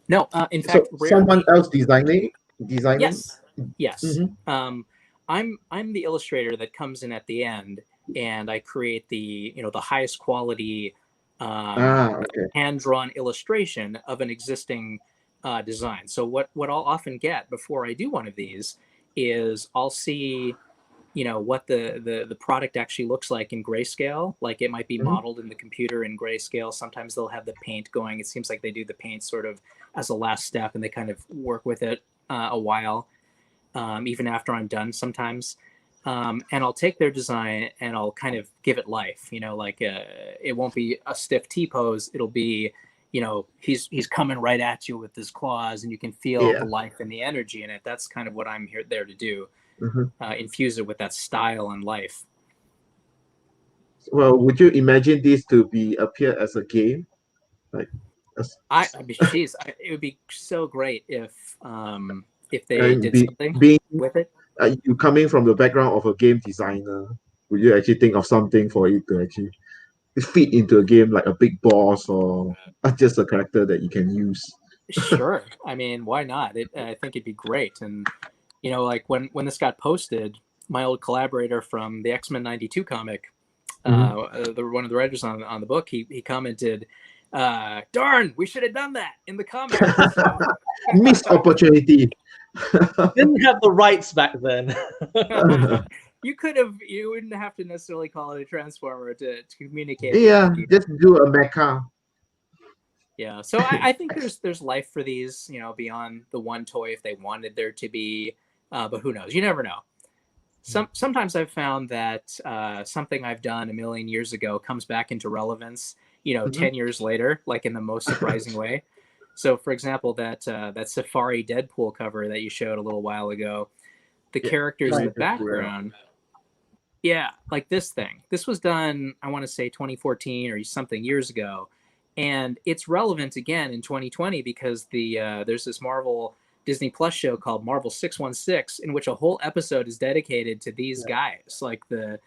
No. In fact, someone else designing? Yes. Mm-hmm. I'm the illustrator that comes in at the end, and I create the the highest quality hand-drawn illustration of an existing design. So what I'll often get before I do one of these is I'll see what the product actually looks like in grayscale. Like it might be modeled in the computer in grayscale. Sometimes they'll have the paint going. It seems like they do the paint sort of as a last step, and they kind of work with it a while, even after I'm done sometimes. And I'll take their design and I'll kind of give it life. Like it won't be a stiff T-pose. It'll be, he's coming right at you with his claws, and you can feel the life and the energy in it. That's kind of what I'm there to do. Infuse it with that style and life. Well, would you imagine this to appear as a game? Like, it would be so great if they did something with it. You coming from the background of a game designer, would you actually think of something for it to actually fit into a game, like a big boss or just a character that you can use? Sure. I mean, why not? I think it'd be great. And like when this got posted, my old collaborator from the X-Men '92 comic, one of the writers on the book, he commented, "Darn, we should have done that in the comic." Missed opportunity. Didn't have the rights back then. You wouldn't have to necessarily call it a transformer to communicate. Yeah, just do a mecha. Yeah, so I think there's life for these, beyond the one toy if they wanted there to be, but who knows? You never know. Sometimes I've found that something I've done a million years ago comes back into relevance, 10 years later, like in the most surprising way. So, for example, that Safari Deadpool cover that you showed a little while ago, the characters in the background, like this thing. This was done, I want to say 2014 or something years ago. And it's relevant again in 2020 because there's this Marvel Disney Plus show called Marvel 616, in which a whole episode is dedicated to these guys. Like the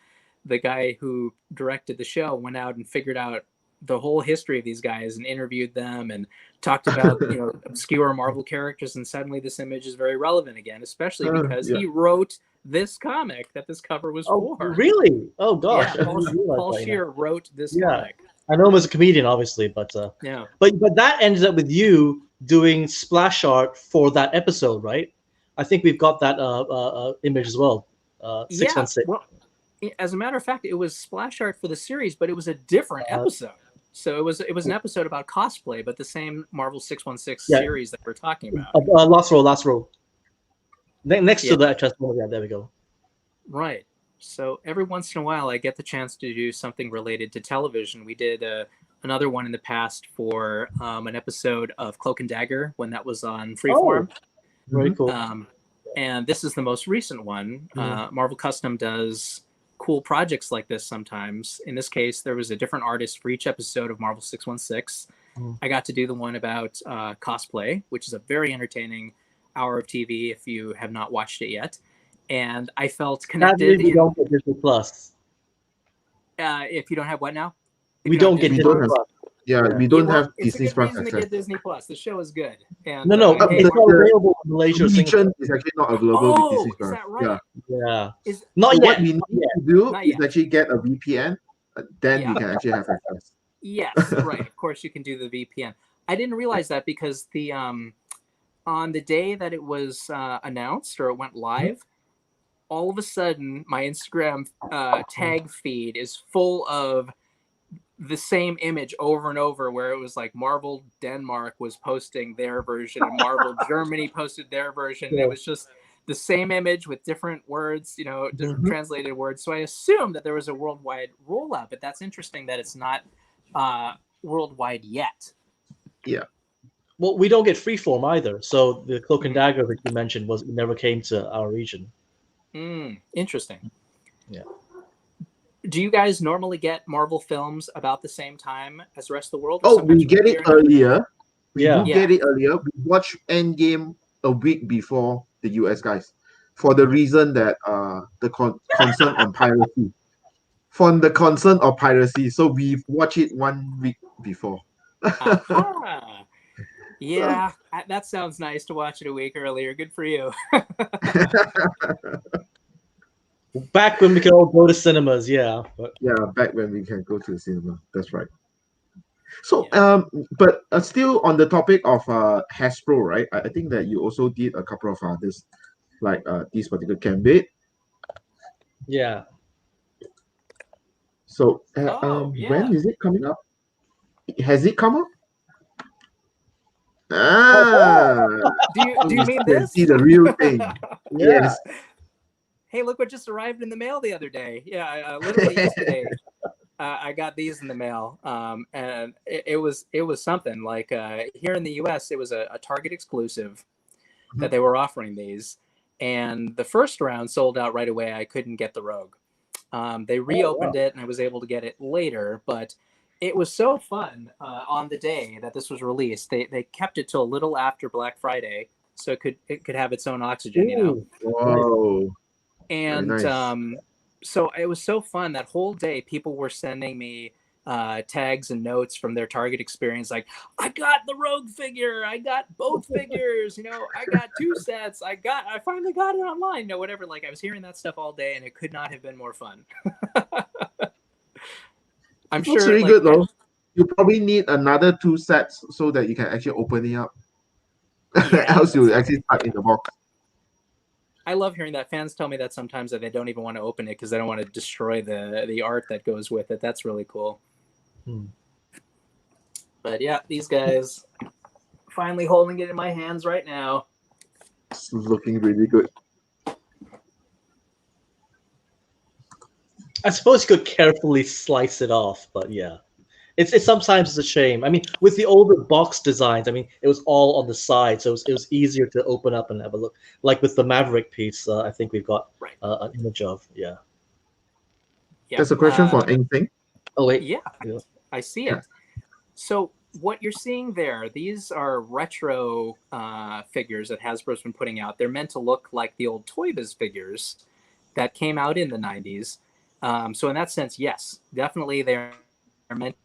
guy who directed the show went out and figured out the whole history of these guys and interviewed them and talked about obscure Marvel characters, and suddenly this image is very relevant again, especially because he wrote this comic that this cover was for. Really? Oh gosh. Yeah, Paul Scheer wrote this comic. I know him as a comedian, obviously, but but that ended up with you doing splash art for that episode, right? I think we've got that image as well. 616. Well, as a matter of fact, it was splash art for the series, but it was a different episode. So it was an episode about cosplay, but the same Marvel 616 series that we're talking about. Last row. Next to the Transformer, there we go. Right. So every once in a while, I get the chance to do something related to television. We did another one in the past for an episode of Cloak and Dagger when that was on Freeform. Very cool. And this is the most recent one. Marvel Custom does cool projects like this sometimes. In this case, there was a different artist for each episode of Marvel 616. I got to do the one about cosplay, which is a very entertaining hour of TV if you have not watched it yet. And I felt connected. We don't get Disney Plus. If you don't have what now? We don't get Disney Plus. We don't have Disney Plus. It's a good reason to get Disney Plus. The show is good. And, it's not available in Malaysia. Is actually not available with Disney Plus. Is that right? Yeah. Not yet. What we need to do is actually get a VPN. Then you can actually have access. Yes, right. Of course, you can do the VPN. I didn't realize that because the on the day that it was announced or it went live, all of a sudden my Instagram tag feed is full of the same image over and over, where it was like Marvel Denmark was posting their version and Marvel Germany posted their version. Yeah. It was just the same image with different words, different Mhm. translated words. So I assumed that there was a worldwide rollout, but that's interesting that it's not worldwide yet. Yeah. Well, we don't get freeform either. So the Cloak and Dagger that you mentioned never came to our region. Interesting. Yeah. Do you guys normally get Marvel films about the same time as the rest of the world? Oh, we get it earlier. We do get it earlier. We watch Endgame a week before the US guys, for the reason that the concern on piracy. From the concern of piracy, so we watch it 1 week before. Aha. Yeah, that sounds nice to watch it a week earlier. Good for you. Back when we could all go to cinemas, yeah. But... yeah, back when we can go to the cinema. That's right. So, but still on the topic of Hasbro, right? I think that you also did a couple of this, like this particular Gambit. Yeah. So, when is it coming up? Has it come up? Do you mean this? See the real thing. Yes. Hey, look what just arrived in the mail the other day. Yeah, literally yesterday. I got these in the mail, and it was something. Like here in the U.S., it was a Target exclusive that they were offering these, and the first round sold out right away. I couldn't get the Rogue. They reopened it, and I was able to get it later. But it was so fun on the day that this was released. They kept it till a little after Black Friday, so it could have its own oxygen. Ooh, Whoa! And nice. So it was so fun. That whole day, people were sending me tags and notes from their Target experience, like, I got the Rogue figure, I got both figures, I got 2 sets, I finally got it online, whatever. Like, I was hearing that stuff all day, and it could not have been more fun. I'm sure. That's really good though. You probably need another 2 sets so that you can actually open it up. Yeah, else you actually stuck in the box. I love hearing that. Fans tell me that sometimes that they don't even want to open it because they don't want to destroy the art that goes with it. That's really cool. But yeah, these guys, finally holding it in my hands right now. It's looking really good. I suppose you could carefully slice it off, but yeah. It's sometimes it's a shame. I mean, with the older box designs, I mean, it was all on the side, so it was easier to open up and have a look. Like with the Maverick piece, I think we've got an image of. Yeah. There's a question for anything. Oh wait. Yeah, I see it. So what you're seeing there, these are retro figures that Hasbro's been putting out. They're meant to look like the old Toy Biz figures that came out in the 90s. So in that sense, yes, definitely they're meant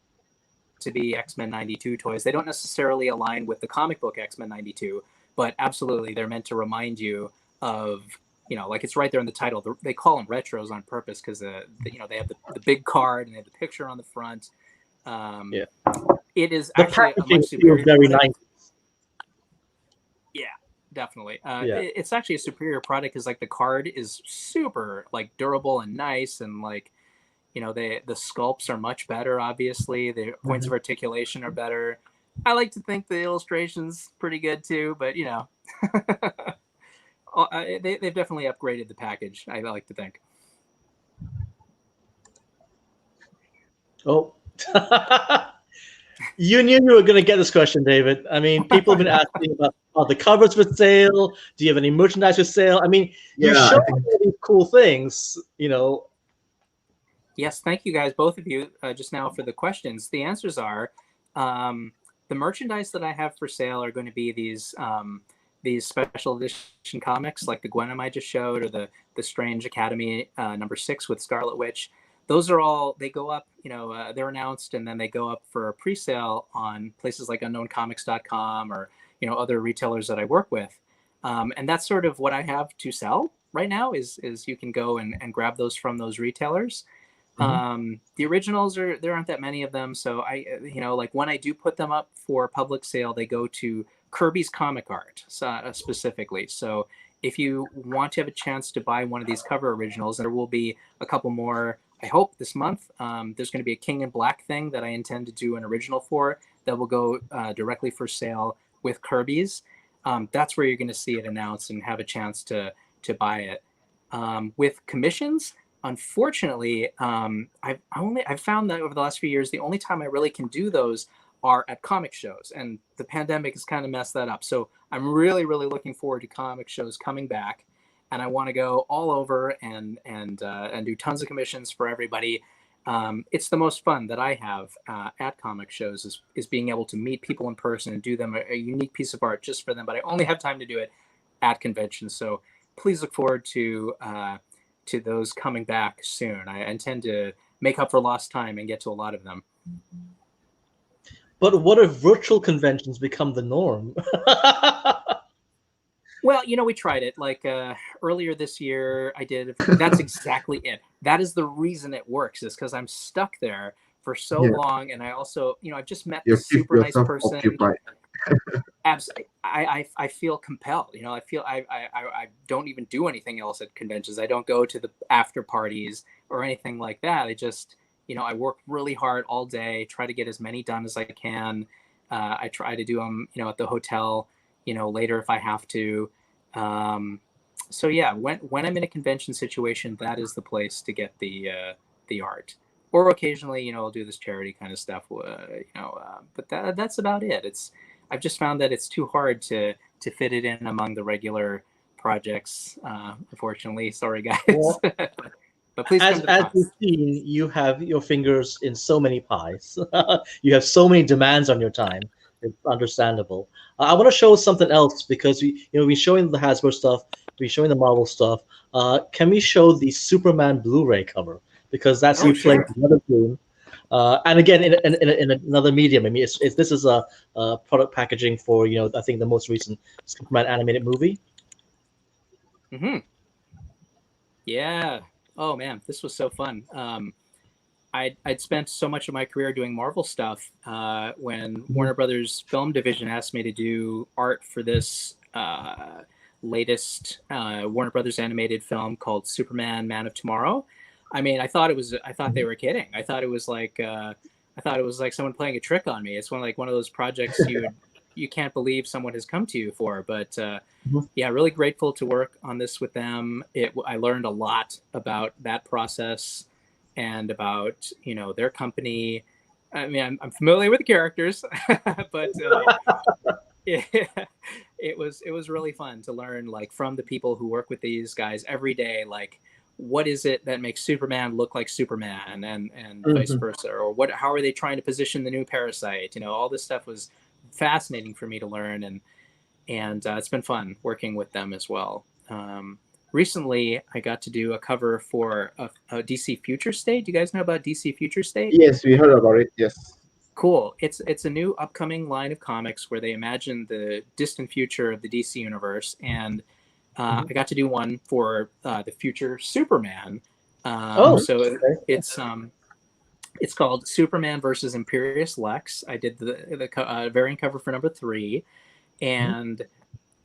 to be X-Men 92 toys. They don't necessarily align with the comic book X-Men 92, but absolutely they're meant to remind you of, like it's right there in the title. They call them retros on purpose because they have the big card and they have the picture on the front. It is actually a much superior. Very nice. Yeah, definitely. It's actually a superior product because like the card is super like durable and nice, and like the sculpts are much better. Obviously, the points of articulation are better. I like to think the illustration's pretty good too, but they've definitely upgraded the package. I like to think. Oh. You knew you were going to get this question, David. I mean, people have been asking about are the covers for sale? Do you have any merchandise for sale? I mean, you show all these cool things, Yes, thank you guys, both of you, just now for the questions. The answers are the merchandise that I have for sale are going to be these special edition comics like the Gwenom I just showed, or the Strange Academy #6 with Scarlet Witch. Those are all, they go up, they're announced and then they go up for a pre-sale on places like unknowncomics.com or, other retailers that I work with. And that's sort of what I have to sell right now is you can go and grab those from those retailers. The originals there aren't that many of them. So like when I do put them up for public sale, they go to Kirby's Comic Art specifically. So if you want to have a chance to buy one of these cover originals, there will be a couple more, I hope this month. There's going to be a King in Black thing that I intend to do an original for that will go directly for sale with Kirby's. That's where you're going to see it announced and have a chance to buy it. With commissions, unfortunately, I've found that over the last few years, the only time I really can do those are at comic shows, and the pandemic has kind of messed that up. So I'm really, really looking forward to comic shows coming back, and I want to go all over and do tons of commissions for everybody. It's the most fun that I have at comic shows is being able to meet people in person and do them a unique piece of art just for them. But I only have time to do it at conventions, so please look forward to those coming back soon. I intend to make up for lost time and get to a lot of them. But what if virtual conventions become the norm? Well, we tried it. Like earlier this year, I did. That's exactly it. That is the reason it works, is because I'm stuck there for so long, and I also, I've just met this super nice person. Absolutely, I feel compelled. I feel I don't even do anything else at conventions. I don't go to the after parties or anything like that. I just, I work really hard all day, try to get as many done as I can. I try to do them, at the hotel, later if I have to. So yeah, when I'm in a convention situation, that is the place to get the art. Or occasionally, I'll do this charity kind of stuff, but that's about it. I've just found that it's too hard to fit it in among the regular projects. Unfortunately, sorry guys. Well, but please, as you've seen, you have your fingers in so many pies. You have so many demands on your time. It's understandable. I want to show something else because we've been showing the Hasbro stuff, we've been showing the Marvel stuff. Can we show the Superman Blu-ray cover? Because that's you playing another game. And again, in another medium. I mean, this is a product packaging for I think the most recent Superman animated movie. Mm-hmm. Yeah. Oh man, this was so fun. I'd spent so much of my career doing Marvel stuff. When Warner Brothers Film Division asked me to do art for this latest Warner Brothers animated film called Superman: Man of Tomorrow. I mean, I thought they were kidding. I thought it was like someone playing a trick on me. It's one of those projects you can't believe someone has come to you for. But yeah, really grateful to work on this with them. I learned a lot about that process and about their company. I mean, I'm familiar with the characters, but it was really fun to learn from the people who work with these guys every day, what is it that makes Superman look like Superman and vice versa, or how are they trying to position the new Parasite? All this stuff was fascinating for me to learn, and it's been fun working with them as well. Recently, I got to do a cover for a DC Future State. Do you guys know about DC Future State? Yes, we heard about it. Yes. Cool. It's a new upcoming line of comics where they imagine the distant future of the DC universe, and I got to do one for the future Superman. So it's called Superman versus Imperious Lex. I did the variant cover for number 3, and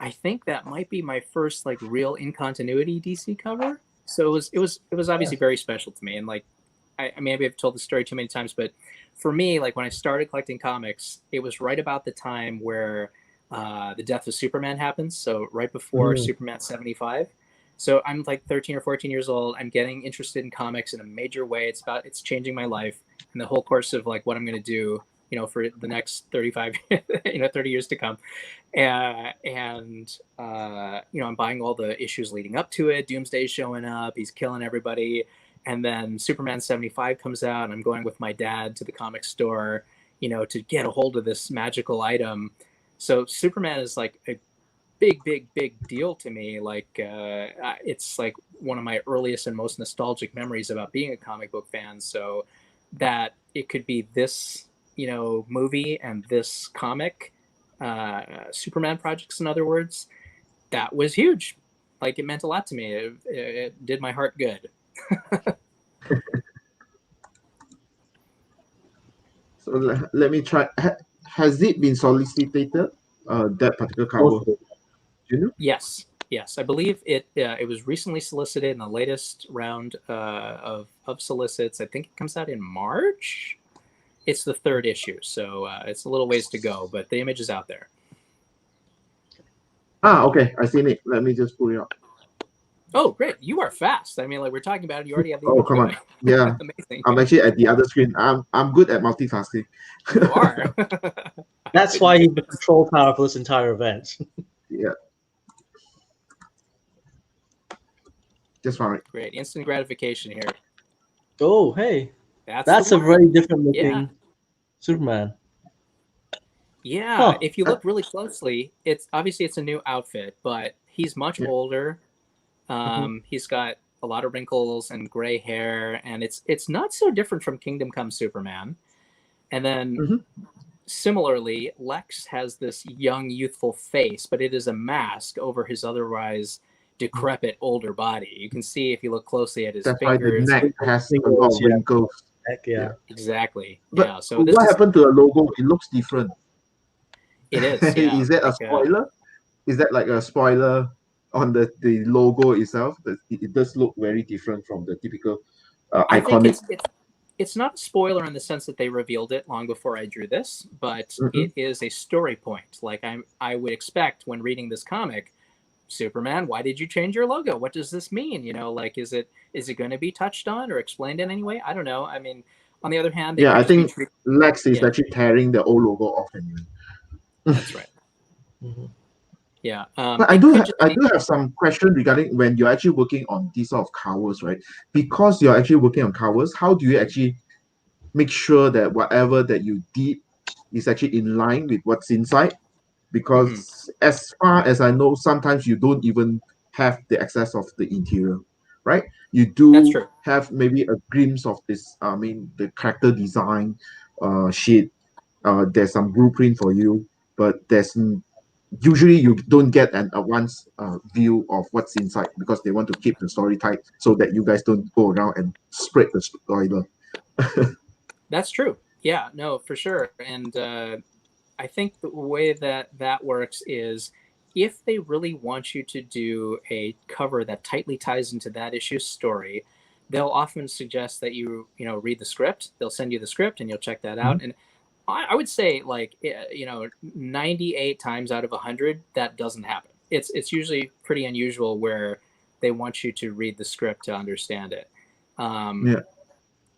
I think that might be my first real in continuity DC cover. So it was obviously very special to me, and I maybe I've told the story too many times, but for me, when I started collecting comics, it was right about the time where the death of Superman happens. So right before Superman 75. So I'm 13 or 14 years old. I'm getting interested in comics in a major way. It's changing my life, and the whole course of what I'm going to do, for the next 35, 30 years to come. I'm buying all the issues leading up to it. Doomsday's showing up. He's killing everybody. And then Superman 75 comes out, and I'm going with my dad to the comic store, to get a hold of this magical item. So Superman is a big deal to me. It's one of my earliest and most nostalgic memories about being a comic book fan. So that it could be this, movie and this comic, Superman projects, in other words, that was huge. It meant a lot to me. It did my heart good. So let me try. Has it been solicited? That particular cover? Yes. Yes, I believe it. It was recently solicited in the latest round of solicits. I think it comes out in March. It's the 3rd issue, so it's a little ways to go, but the image is out there. Okay, I seen it. Let me just pull it up. Oh, great! You are fast. I mean, like we're talking about it, you already have the Oh, image come going. on. Yeah. Amazing. I'm actually at the other screen. I'm good at multitasking. You are. That's why you have the control tower for this entire event. Yeah. Just fine. Great. Instant gratification here. Oh, hey. That's a the one. very different looking Yeah. Superman. Yeah, Huh. if you look really closely, it's obviously it's a new outfit, but he's much older. He's got a lot of wrinkles and gray hair, and it's not so different from Kingdom Come Superman. And then similarly, Lex has this young, youthful face, but it is a mask over his otherwise decrepit older body. You can see if you look closely at his That's why the fingers. neck has a lot of wrinkles. Heck yeah. Exactly. But Yeah. So this what is, happened to the logo? It looks different. it is. Yeah. Is that a like, spoiler? Is that like a spoiler on the logo itself? It does look very different from the typical I think iconic. it's not a spoiler in the sense that they revealed it long before I drew this, but it is a story point. Like I would expect when reading this comic, Superman, why did you change your logo? What does this mean? You know, like is it going to be touched on or explained in any way? I don't know. I mean, on the other hand, Yeah, I think Lex is actually tearing the old logo off anyway. That's right. Yeah. But I do have some question regarding when you're actually working on these sort of covers, right? Because you're actually working on covers, how do you actually make sure that whatever that you did is actually in line with what's inside? Because as far as I know, sometimes you don't even have the access of the interior, right? You do have maybe a glimpse of this, I mean, the character design sheet. There's some blueprint for you, but usually you don't get an advanced view of what's inside because they want to keep the story tight so that you guys don't go around and spread the spoiler. That's true. Yeah, no, for sure. And I think the way that works is if they really want you to do a cover that tightly ties into that issue's story, they'll often suggest that you read the script. They'll send you the script and you'll check that out. And I would say 98 times out of 100 that doesn't happen. It's usually pretty unusual where they want you to read the script to understand it.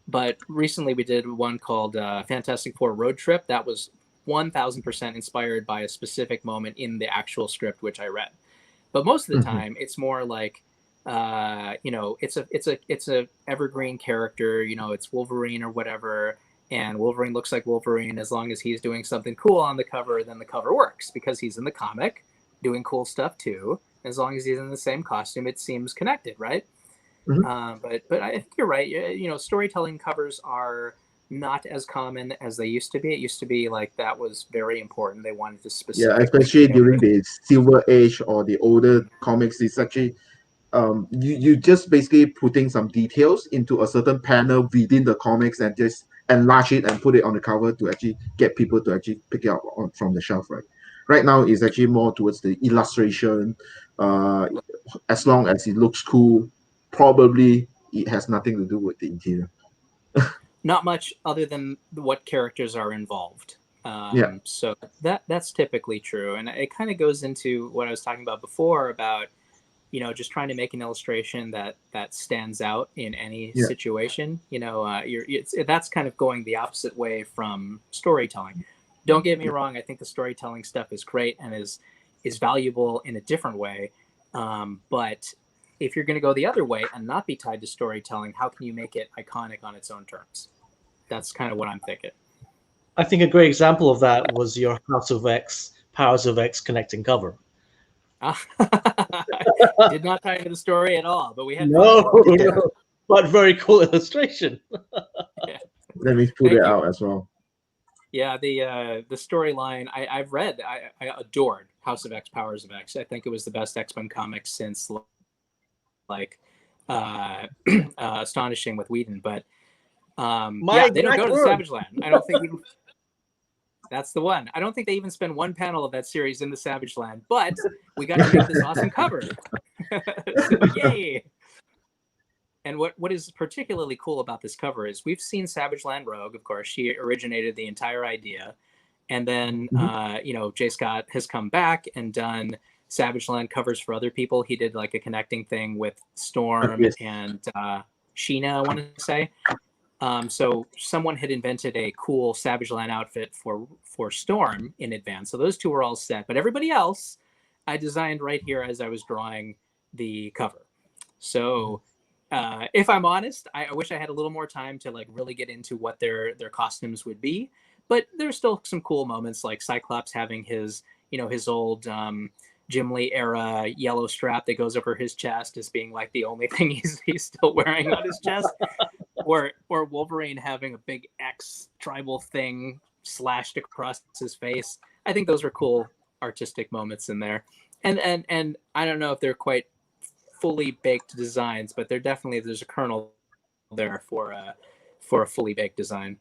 But recently we did one called Fantastic Four Road Trip. That was 1000% inspired by a specific moment in the actual script which I read. But most of the time it's more like it's a evergreen character, it's Wolverine or whatever, and Wolverine looks like Wolverine. As long as he's doing something cool on the cover, then the cover works because he's in the comic doing cool stuff too. As long as he's in the same costume, it seems connected, right? But I think you're right. Storytelling covers are not as common as they used to be. It used to be like that was very important. They wanted to specifically, especially during the Silver Age or the older comics. It's actually you just basically putting some details into a certain panel within the comics and just enlarge it and put it on the cover to actually get people to actually pick it up from the shelf, right? Right now it's actually more towards the illustration. As long as it looks cool, probably it has nothing to do with the interior. Not much other than what characters are involved. So that's typically true. And it kind of goes into what I was talking about before about, just trying to make an illustration that stands out in any situation. That's kind of going the opposite way from storytelling. Don't get me wrong. I think the storytelling stuff is great and is valuable in a different way. But if you're going to go the other way and not be tied to storytelling, how can you make it iconic on its own terms? That's kind of what I'm thinking. I think a great example of that was your House of X, Powers of X connecting cover. Did not tie into the story at all, but we had no, but very cool illustration. Let me put it out as well. Yeah, the storyline I've read, I adored House of X, Powers of X. I think it was the best X-Men comic since Astonishing with Whedon. But they don't go to the Savage Land. I don't think That's the one. I don't think they even spend one panel of that series in the Savage Land, but we got to make this awesome cover. So, yay! And what is particularly cool about this cover is we've seen Savage Land Rogue, of course. She originated the entire idea. And then, you know, J. Scott has come back and done Savage Land covers for other people. He did like a connecting thing with Storm and Sheena, I want to say. So someone had invented a cool Savage Land outfit for Storm in advance. So those two were all set. But everybody else, I designed right here as I was drawing the cover. So if I'm honest, I wish I had a little more time to like really get into what their costumes would be. But there's still some cool moments, like Cyclops having his, you know, his old Jim Lee era yellow strap that goes over his chest as being like the only thing he's still wearing on his chest, or Wolverine having a big X tribal thing slashed across his face. I think those are cool artistic moments in there, and I don't know if they're quite fully baked designs, but there's a kernel there for a fully baked design.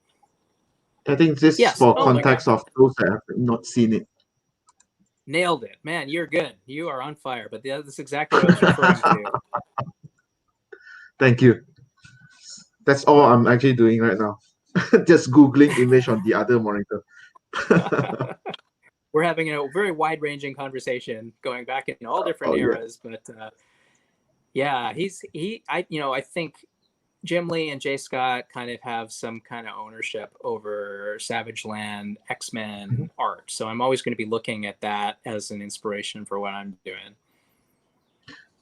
I think this is for context of those that have not seen it. Nailed it, man! You're good. You are on fire. But that's exactly what I was referring to. Thank you. That's all I'm actually doing right now. Just Googling image on the other monitor. We're having a very wide-ranging conversation, going back in all different eras. Yeah. But yeah, I think Jim Lee and J. Scott kind of have some kind of ownership over Savage Land X-Men art. So I'm always going to be looking at that as an inspiration for what I'm doing.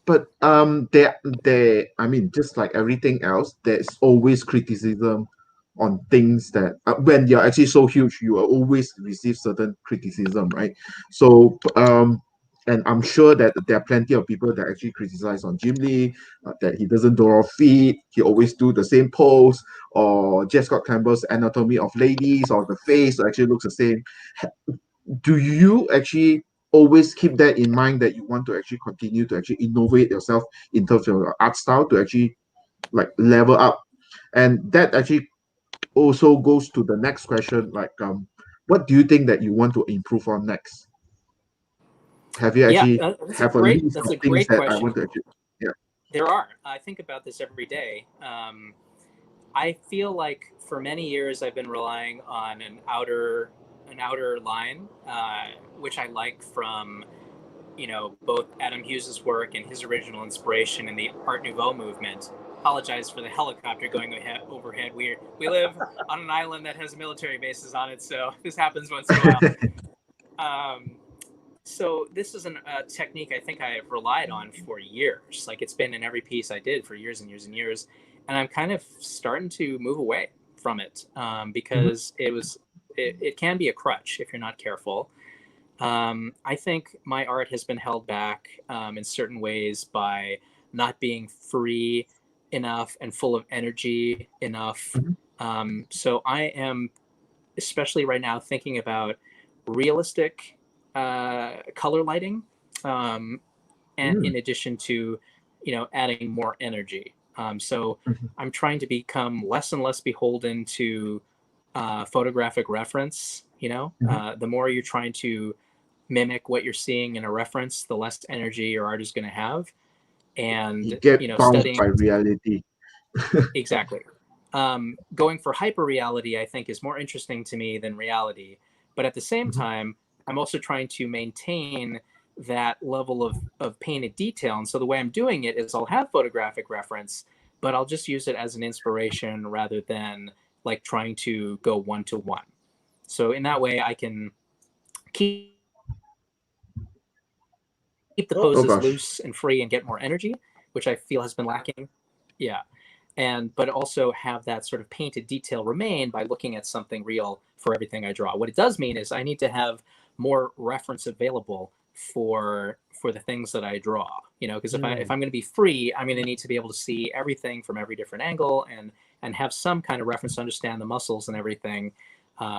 But I mean, just like everything else, there's always criticism on things that when you're actually so huge, you will always receive certain criticism, right? So and I'm sure that there are plenty of people that actually criticize on Jim Lee, that he doesn't draw feet, he always do the same pose, or J. Scott Campbell's anatomy of ladies, or the face actually looks the same. Do you actually always keep that in mind, that you want to actually continue to actually innovate yourself in terms of your art style to actually like level up? And that actually also goes to the next question, like what do you think that you want to improve on next? Have you actually have a list of things that I want to actually? Yeah, there are. I think about this every day. I feel like for many years I've been relying on an outer line, which I like from, you know, both Adam Hughes's work and his original inspiration in the Art Nouveau movement. Apologize for the helicopter going overhead. We live on an island that has military bases on it, so this happens once in a while. So this is a technique I think I have relied on for years. Like, it's been in every piece I did for years and years and years, and I'm kind of starting to move away from it because it can be a crutch if you're not careful. I think my art has been held back in certain ways by not being free enough and full of energy enough. So I am, especially right now, thinking about realistic color lighting, and in addition to, you know, adding more energy. So I'm trying to become less and less beholden to photographic reference. You know, the more you're trying to mimic what you're seeing in a reference, the less energy your art is going to have. And you get studying by reality. Exactly. Going for hyper reality, I think, is more interesting to me than reality. But at the same time, I'm also trying to maintain that level of painted detail. And so the way I'm doing it is I'll have photographic reference, but I'll just use it as an inspiration rather than like trying to go one-to-one. So in that way, I can keep the poses loose and free and get more energy, which I feel has been lacking. Yeah. But also have that sort of painted detail remain by looking at something real for everything I draw. What it does mean is I need to have more reference available for the things that I draw, you know, because if I'm going to be free, I'm going to need to be able to see everything from every different angle and have some kind of reference to understand the muscles and everything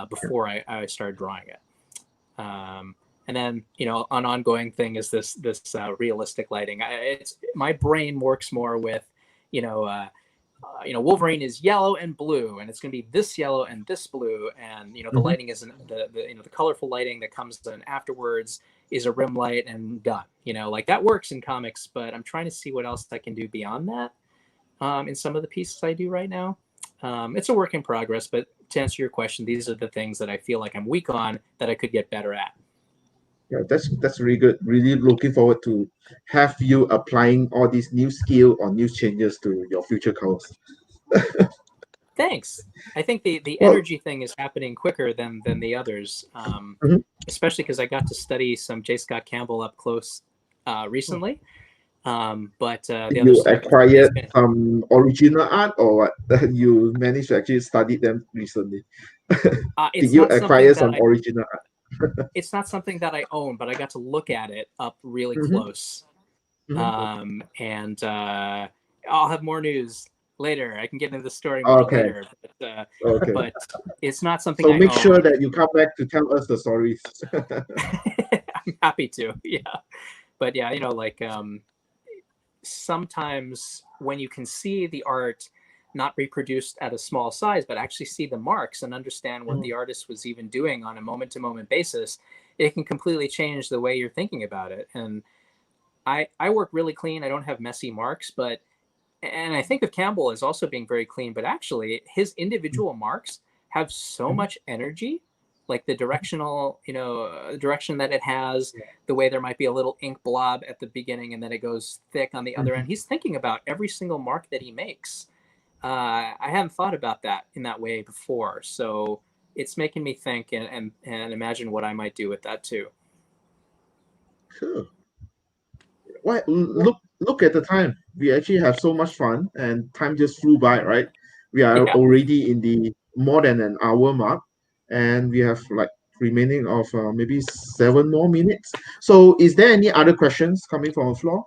before I start drawing it. And then, you know, an ongoing thing is this realistic lighting. My brain works more with, you know, Wolverine is yellow and blue, and it's going to be this yellow and this blue, and the lighting isn't the colorful lighting that comes in afterwards is a rim light and done. Like that works in comics, but I'm trying to see what else I can do beyond that in some of the pieces I do right now. It's a work in progress, but to answer your question, these are the things that I feel like I'm weak on that I could get better at. Yeah, that's really good. Really looking forward to have you applying all these new skill or new changes to your future covers. Thanks. I think the energy thing is happening quicker than the others, especially because I got to study some J. Scott Campbell up close recently. But the you acquired some original art, or what? You managed to actually study them recently? Did you acquire some original art? It's not something that I own, but I got to look at it up really close. And I'll have more news later. I can get into the story more later. But it's not something I own. So make sure that you come back to tell us the stories. I'm happy to, yeah. But yeah, sometimes when you can see the art not reproduced at a small size, but actually see the marks and understand what the artist was even doing on a moment-to-moment basis, it can completely change the way you're thinking about it. And I work really clean. I don't have messy marks, and I think of Campbell as also being very clean, but actually his individual marks have so much energy, like the directional, direction that it has, the way there might be a little ink blob at the beginning and then it goes thick on the other end. He's thinking about every single mark that he makes. I hadn't thought about that in that way before, so it's making me think and imagine what I might do with that too. Cool. Well, look at the time. We actually have so much fun, and time just flew by, right? We are already in the more than an hour mark, and we have like remaining of maybe 7 more minutes. So, is there any other questions coming from the floor?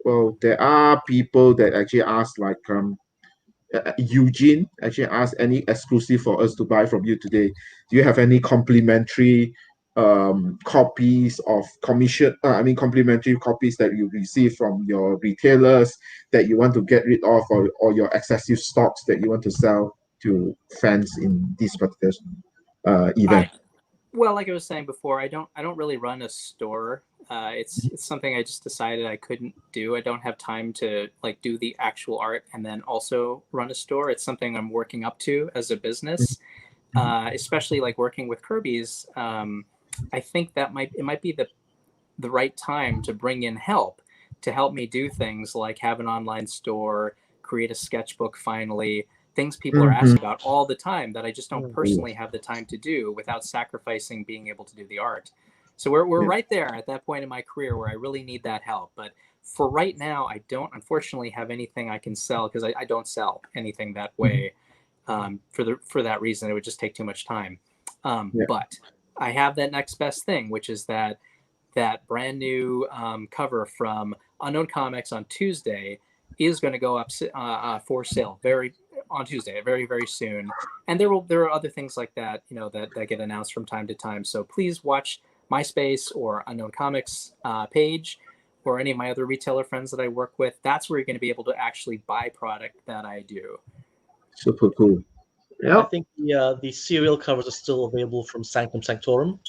Well, there are people that actually ask, like Eugene actually asked, any exclusive for us to buy from you today? Do you have any complimentary copies of complimentary copies that you receive from your retailers that you want to get rid of, or your excessive stocks that you want to sell to fans in this particular event? Well, like I was saying before, I don't really run a store. It's something I just decided I couldn't do. I don't have time to do the actual art and then also run a store. It's something I'm working up to as a business, especially working with Kirby's. I think that it might be the right time to bring in help to help me do things like have an online store, create a sketchbook finally. Things people are asking about all the time that I just don't personally have the time to do without sacrificing being able to do the art. So we're right there at that point in my career where I really need that help. But for right now, I don't unfortunately have anything I can sell because I don't sell anything that way. For that reason, it would just take too much time. But I have that next best thing, which is that brand new cover from Unknown Comics on Tuesday is going to go up for sale on Tuesday, very, very soon. And there are other things like that, that get announced from time to time. So please watch MySpace or Unknown Comics page, or any of my other retailer friends that I work with. That's where you're going to be able to actually buy product that I do. Super cool. Yeah, I think the serial covers are still available from Sanctum Sanctorum.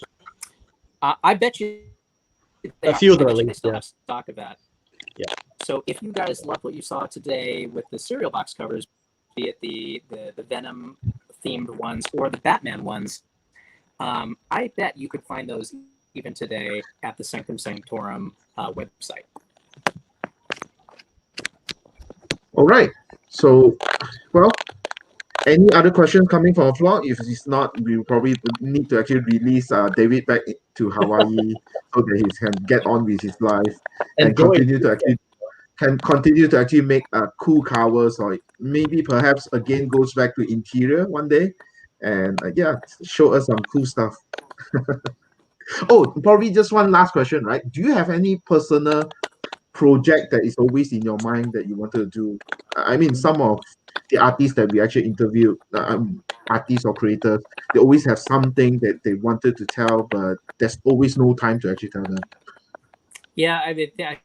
I bet you a few of them at they least. still have stock of that. Yeah. So if you guys love what you saw today with the cereal box covers, be it the Venom themed ones or the Batman ones, I bet you could find those even today at the Sanctum Sanctorum website. All right. So, well, any other questions coming from the floor? If it's not, we probably need to actually release David back to Hawaii so that he can get on with his life and continue to actually make cool covers, or maybe perhaps again goes back to interior one day and show us some cool stuff. Oh, probably just one last question, right? Do you have any personal project that is always in your mind that you want to do? I mean, some of the artists that we actually interviewed, artists or creators, they always have something that they wanted to tell, but there's always no time to actually tell them. Yeah, I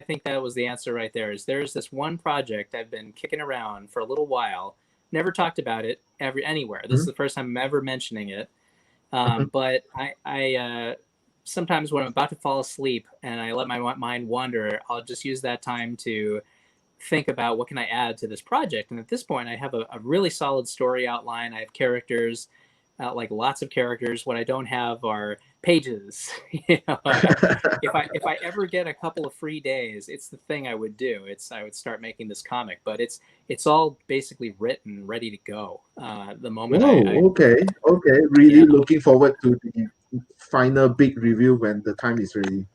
think that was the answer right there. Is there's this one project I've been kicking around for a little while, never talked about it anywhere. This is the first time I'm ever mentioning it. But I sometimes when I'm about to fall asleep and I let my mind wander, I'll just use that time to think about what can I add to this project. And at this point, I have a really solid story outline. I have characters, like lots of characters. What I don't have are pages. You know, if I ever get a couple of free days, it's the thing I would do. I would start making this comic, but it's all basically written, ready to go. The moment okay. Really yeah. looking forward to the final big review when the time is ready.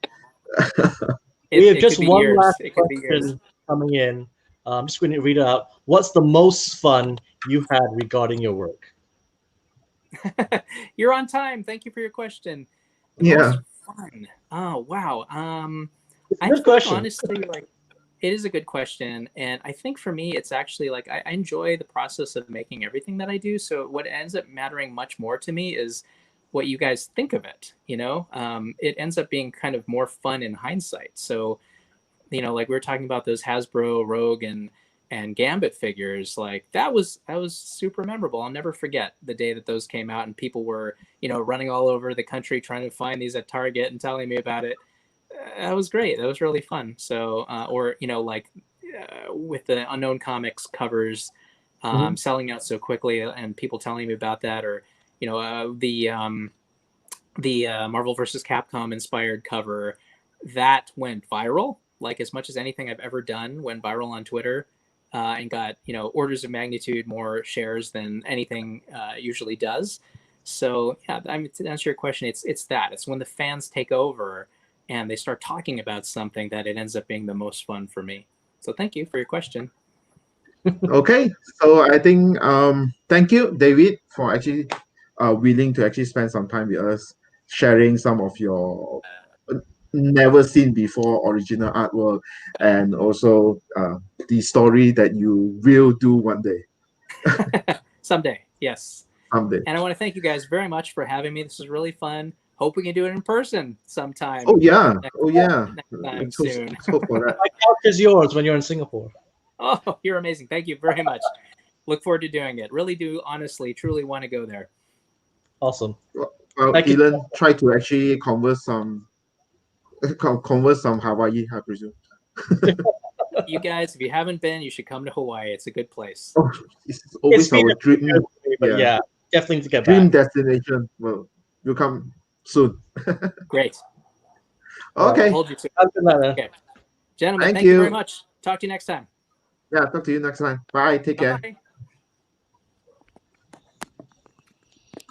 We have It just could be one years. last It could be years. question coming in. I'm just going to read it out. What's the most fun you've had regarding your work? You're on time. Thank you for your question. The Yeah. most fun. Oh wow. It's a I good think question. honestly, like, it is a good question, and I think for me, it's actually like I enjoy the process of making everything that I do. So what ends up mattering much more to me is what you guys think of it. You know, it ends up being kind of more fun in hindsight. So, you know, like we were talking about those Hasbro Rogue and Gambit figures, like that was super memorable. I'll never forget the day that those came out and people were, you know, running all over the country trying to find these at Target and telling me about it. That was great. That was really fun. So, or, you know, like with the Unknown Comics covers selling out so quickly and people telling me about that, or, you know, the Marvel versus Capcom inspired cover that went viral. Like as much as anything I've ever done went viral on Twitter, and got, you know, orders of magnitude more shares than anything usually does. So yeah, I mean, to answer your question, it's that. It's when the fans take over and they start talking about something that it ends up being the most fun for me. So thank you for your question. Okay, so I think thank you, David, for actually willing to actually spend some time with us, sharing some of your never seen before original artwork, and also the story that you will do one day, Someday, yes. someday. And I want to thank you guys very much for having me. This was really fun. Hope we can do it in person sometime. Oh yeah, Next time Let's soon. let's hope for that. My couch is yours when you're in Singapore. Oh, you're amazing. Thank you very much. Look forward to doing it. Really do, honestly, truly want to go there. Awesome. Well, Thank you. Dylan, try to actually converse some Hawaii, I presume. You guys, if you haven't been, you should come to Hawaii. It's a good place. Oh, it's always It's been our a few years dream. for me, but yeah, definitely need to get Dream back. destination. Well, you'll come soon. Great. Okay. I'll hold you to it. Have a good night, man. Okay. Gentlemen, Thank thank you you. very much. Talk to you next time. Yeah, talk to you next time. Bye. Take care. Bye.